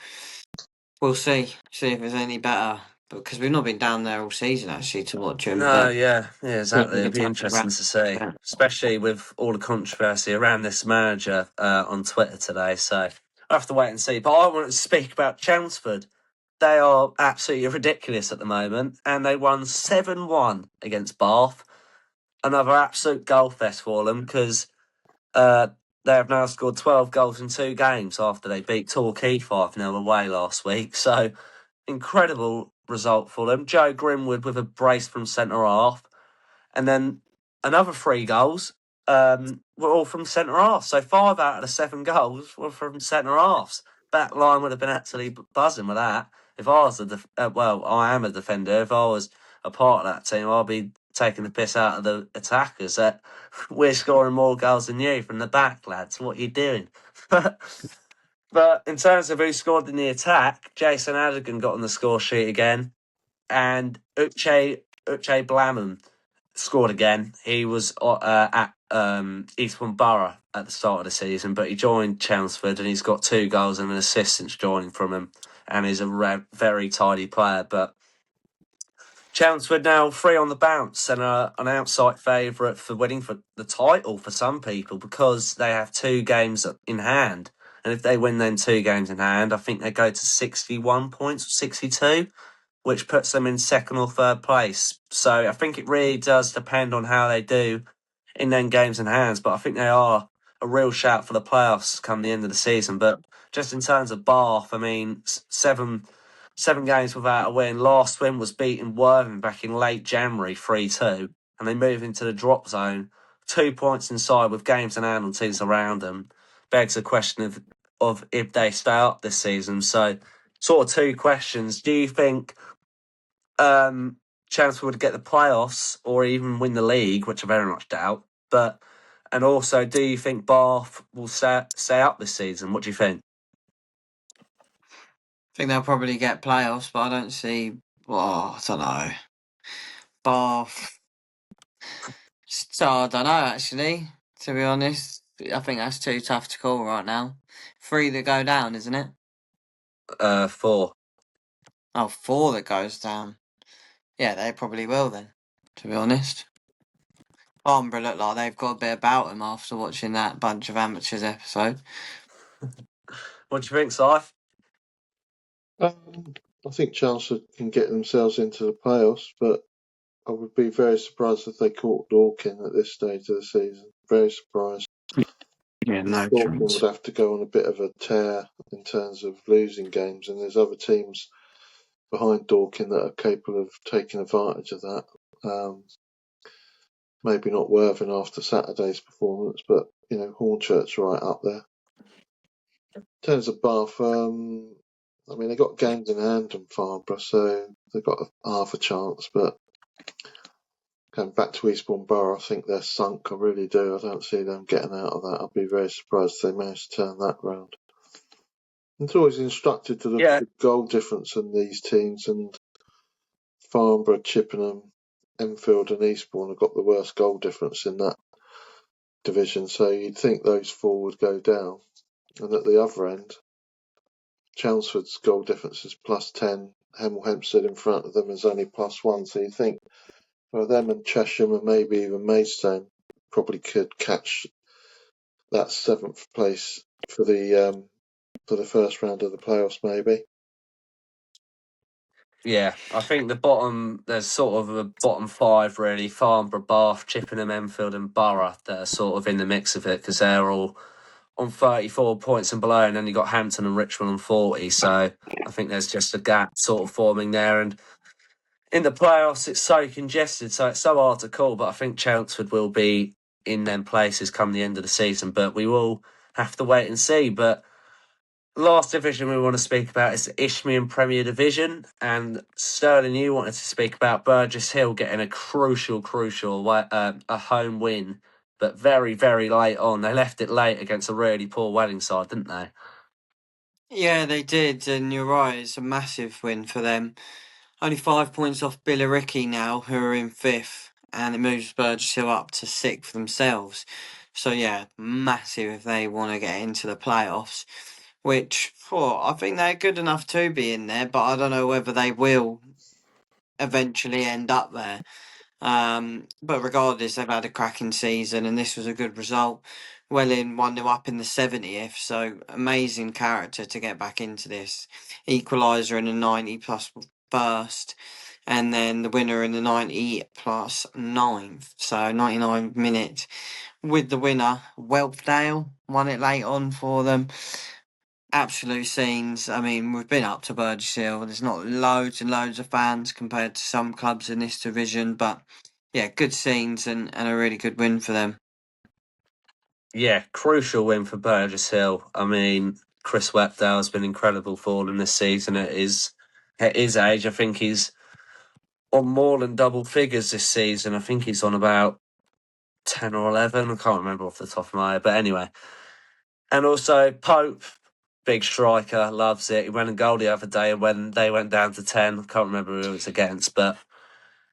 we'll see if it's any better. Because we've not been down there all season, actually, to watch them. No, yeah, exactly. It'd be Yeah. interesting to see, especially with all the controversy around this manager on Twitter today. So I have to wait and see. But I want to speak about Chelmsford. they are absolutely ridiculous at the moment, and they won 7-1 against Bath. Another absolute goal fest for them because they have now scored 12 goals in 2 games after they beat Torquay 5-0 away last week. So, incredible result for them. Joe Grimwood with a brace from centre half. And then another 3 goals were all from centre half. So 5 out of the 7 goals were from centre halves. Back line would have been absolutely buzzing with that. If I was I am a defender. If I was a part of that team, I'd be taking the piss out of the attackers. That we're scoring more goals than you from the back, lads. What are you doing? But in terms of who scored in the attack, Jason Adigan got on the score sheet again, and Uche Blamham scored again. He was at Eastbourne Borough at the start of the season, but he joined Chelmsford and he's got 2 goals and an assist since joining from him, and he's a very tidy player. But Chelmsford now 3 on the bounce and are an outside favourite for winning for the title for some people because they have 2 games in hand. And if they win them 2 games in hand, I think they go to 61 points or 62, which puts them in 2nd or 3rd place. So I think it really does depend on how they do in them games in hands. But I think they are a real shout for the playoffs come the end of the season. But just in terms of Bath, I mean, 7 games without a win. Last win was beating Worthing back in late January 3-2, and they move into the drop zone, 2 points inside with games in hand on teams around them. Begs the question of if they stay up this season. So, sort of 2 questions. Do you think Chelmsford would get the playoffs or even win the league, which I very much doubt? And also, do you think Bath will stay up this season? What do you think? I think they'll probably get playoffs, but I don't see. Well, I don't know. Bath. So I don't know. Actually, to be honest, I think that's too tough to call right now. 3 that go down, isn't it? 4. Oh, 4 that goes down. Yeah, they probably will then. To be honest, Farnborough look like they've got a bit about them after watching that bunch of amateurs episode. What do you think, Sif? I think Chelmsford can get themselves into the playoffs, but I would be very surprised if they caught Dorking at this stage of the season. Very surprised. Yeah, no Dorking chance. would have to go on a bit of a tear in terms of losing games, and there's other teams behind Dorking that are capable of taking advantage of that. Maybe not Worthing after Saturday's performance, but Hornchurch's right up there. In terms of Bath, I mean, they got games in hand on Farnborough, so they've got half a chance. But going back to Eastbourne Borough, I think they're sunk. I really do. I don't see them getting out of that. I'd be very surprised if they manage to turn that round. It's always instructed to look at the goal difference in these teams, and Farnborough, Chippenham, Enfield and Eastbourne have got the worst goal difference in that division, so you'd think those 4 would go down. And at the other end, Chelmsford's goal difference is +10. Hemel Hempstead in front of them is only +1, so you think them and Chesham and maybe even Maidstone probably could catch that 7th place for the first round of the playoffs, maybe. Yeah, I think there's sort of a bottom 5 really: Farnborough, Bath, Chippenham, Enfield and Borough that are sort of in the mix of it because they're all on 34 points and below, and then you got Hampton and Richmond on 40. So I think there's just a gap sort of forming there, and in the playoffs it's so congested, so it's so hard to call. But I think Chelmsford will be in them places come the end of the season, but we will have to wait and see. But last division we want to speak about is the Isthmian Premier Division, and Stirling, you wanted to speak about Burgess Hill getting a crucial a home win, but very, very late on. They left it late against a really poor Welling side, didn't they? Yeah, they did, and you're right, it's a massive win for them. Only 5 points off Billericay now, who are in 5th, and it moves Burgess Hill up to 6th themselves. So yeah, massive if they want to get into the playoffs, which I think they're good enough to be in there, but I don't know whether they will eventually end up there. But regardless, they've had a cracking season, and this was a good result Welling 1-0 up in the 70th, so amazing character to get back into this. Equaliser in the 90 plus first, and then the winner in the 90 plus 9th, so 99 minutes with the winner. Whelpdale won it late on for them. Absolute scenes. I mean, we've been up to Burgess Hill. There's not loads and loads of fans compared to some clubs in this division, but yeah, good scenes and a really good win for them. Yeah, crucial win for Burgess Hill. I mean, Chris Whelpdale has been incredible for them this season at his age. I think he's on more than double figures this season. I think he's on about 10 or 11. I can't remember off the top of my head. But anyway. And also, Pope, big striker, loves it. He went and goal the other day when they went down to 10. I can't remember who it was against. But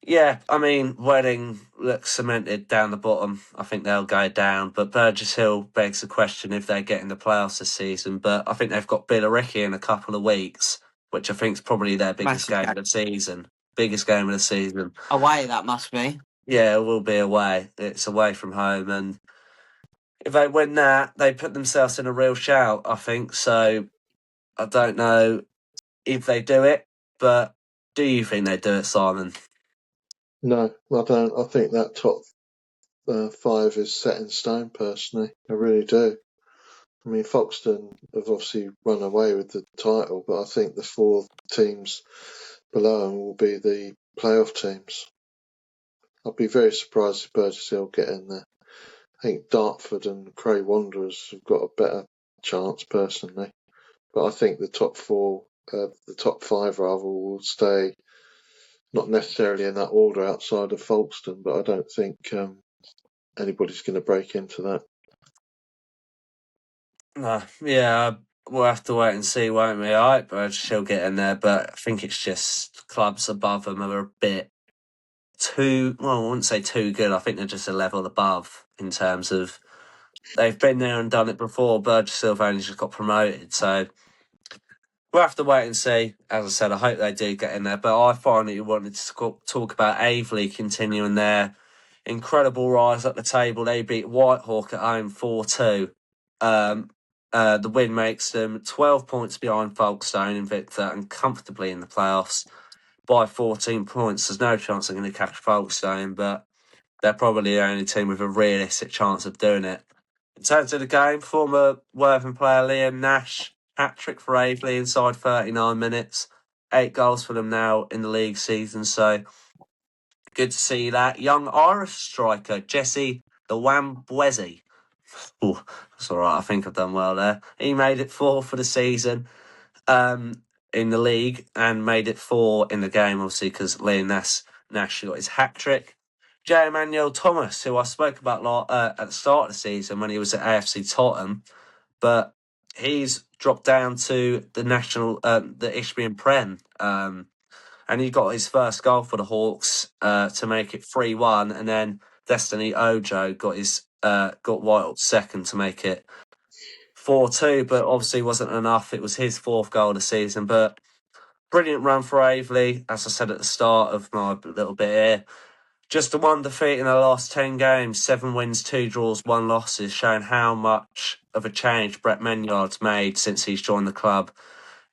yeah, I mean, Wedding looks cemented down the bottom. I think they'll go down. But Burgess Hill begs the question if they get in the playoffs this season. But I think they've got Billericay in a couple of weeks, which I think is probably their biggest Massive game of the season. Biggest game of the season. Away, that must be. Yeah, it will be away. It's away from home. And if they win that, they put themselves in a real shout, I think. So I don't know if they do it, but do you think they do it, Simon? No, I don't. I think that top 5 is set in stone, personally. I really do. I mean, Foxton have obviously run away with the title, but I think the 4 teams below them will be the playoff teams. I'd be very surprised if Burgess Hill get in there. I think Dartford and Cray Wanderers have got a better chance, personally. But I think the top 5 rather, will stay, not necessarily in that order outside of Folkestone, but I don't think anybody's going to break into that. No, yeah, we'll have to wait and see, won't we? I hope she'll get in there, but I think it's just clubs above them are a bit too, well, I wouldn't say too good. I think they're just a level above in terms of they've been there and done it before. Burgess Hill have only just got promoted, so we'll have to wait and see. As I said, I hope they do get in there, but I finally wanted to talk about Aveley continuing their incredible rise up the table. They beat Whitehawk at home 4-2. The win makes them 12 points behind Folkestone and Victor and comfortably in the playoffs by 14 points. There's no chance they're going to catch Folkestone, but they're probably the only team with a realistic chance of doing it. In terms of the game, former Worthing player Liam Nash, hat-trick for Aveley inside 39 minutes. 8 goals for them now in the league season, so good to see that. Young Irish striker, Jesse the Wambwezi. Oh, that's all right. I think I've done well there. He made it 4 for the season in the league and made it 4 in the game, obviously, because Liam Nash got his hat-trick. J. Emmanuel Thomas, who I spoke about at the start of the season when he was at AFC Tottenham, but he's dropped down to the the Ishbian Prem, and he got his first goal for the Hawks to make it 3-1, and then Destiny Ojo got Whitehawk's second to make it 4-2, but obviously wasn't enough. It was his 4th goal of the season, but brilliant run for Aveley, as I said at the start of my little bit here. Just the 1 defeat in the last 10 games, 7 wins, 2 draws, 1 losses, showing how much of a change Brett Menyard's made since he's joined the club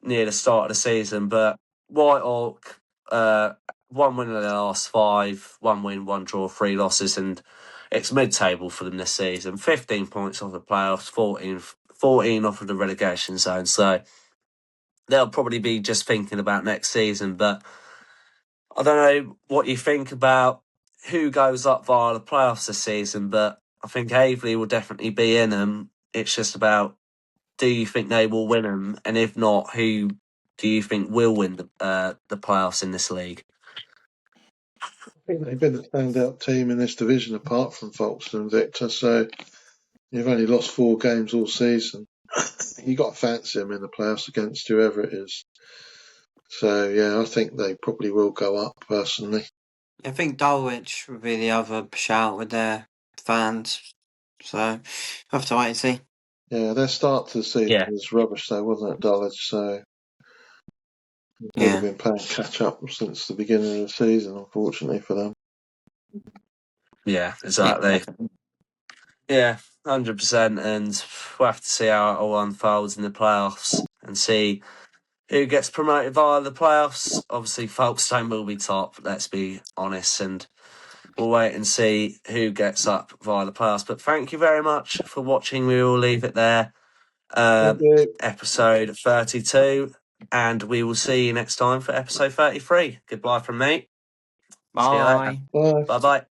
near the start of the season. But Whitehawk, 1 win in the last 5, 1 win, 1 draw, 3 losses, and it's mid-table for them this season. 15 points off the playoffs, 14 off of the relegation zone. So they'll probably be just thinking about next season. But I don't know what you think about who goes up via the playoffs this season, but I think Aveley will definitely be in them. It's just about, do you think they will win them? And if not, who do you think will win the playoffs in this league? I think they've been a standout team in this division apart from Folkestone and Victor, so you've only lost 4 games all season. You've got to fancy them in the playoffs against whoever it is. So, yeah, I think they probably will go up, personally. I think Dulwich would be the other shout with their fans. So, we'll have to wait and see. Yeah, their start to the season was rubbish, though, wasn't it, Dulwich? So, they've been playing catch-up since the beginning of the season, unfortunately for them. Yeah, exactly. Yeah, 100%. And we'll have to see how it all unfolds in the playoffs and see who gets promoted via the playoffs. Obviously, Folkestone will be top, let's be honest, and we'll wait and see who gets up via the playoffs. But thank you very much for watching. We will leave it there. Episode 32, and we will see you next time for episode 33. Goodbye from me. Bye. See you later. Bye. Bye-bye.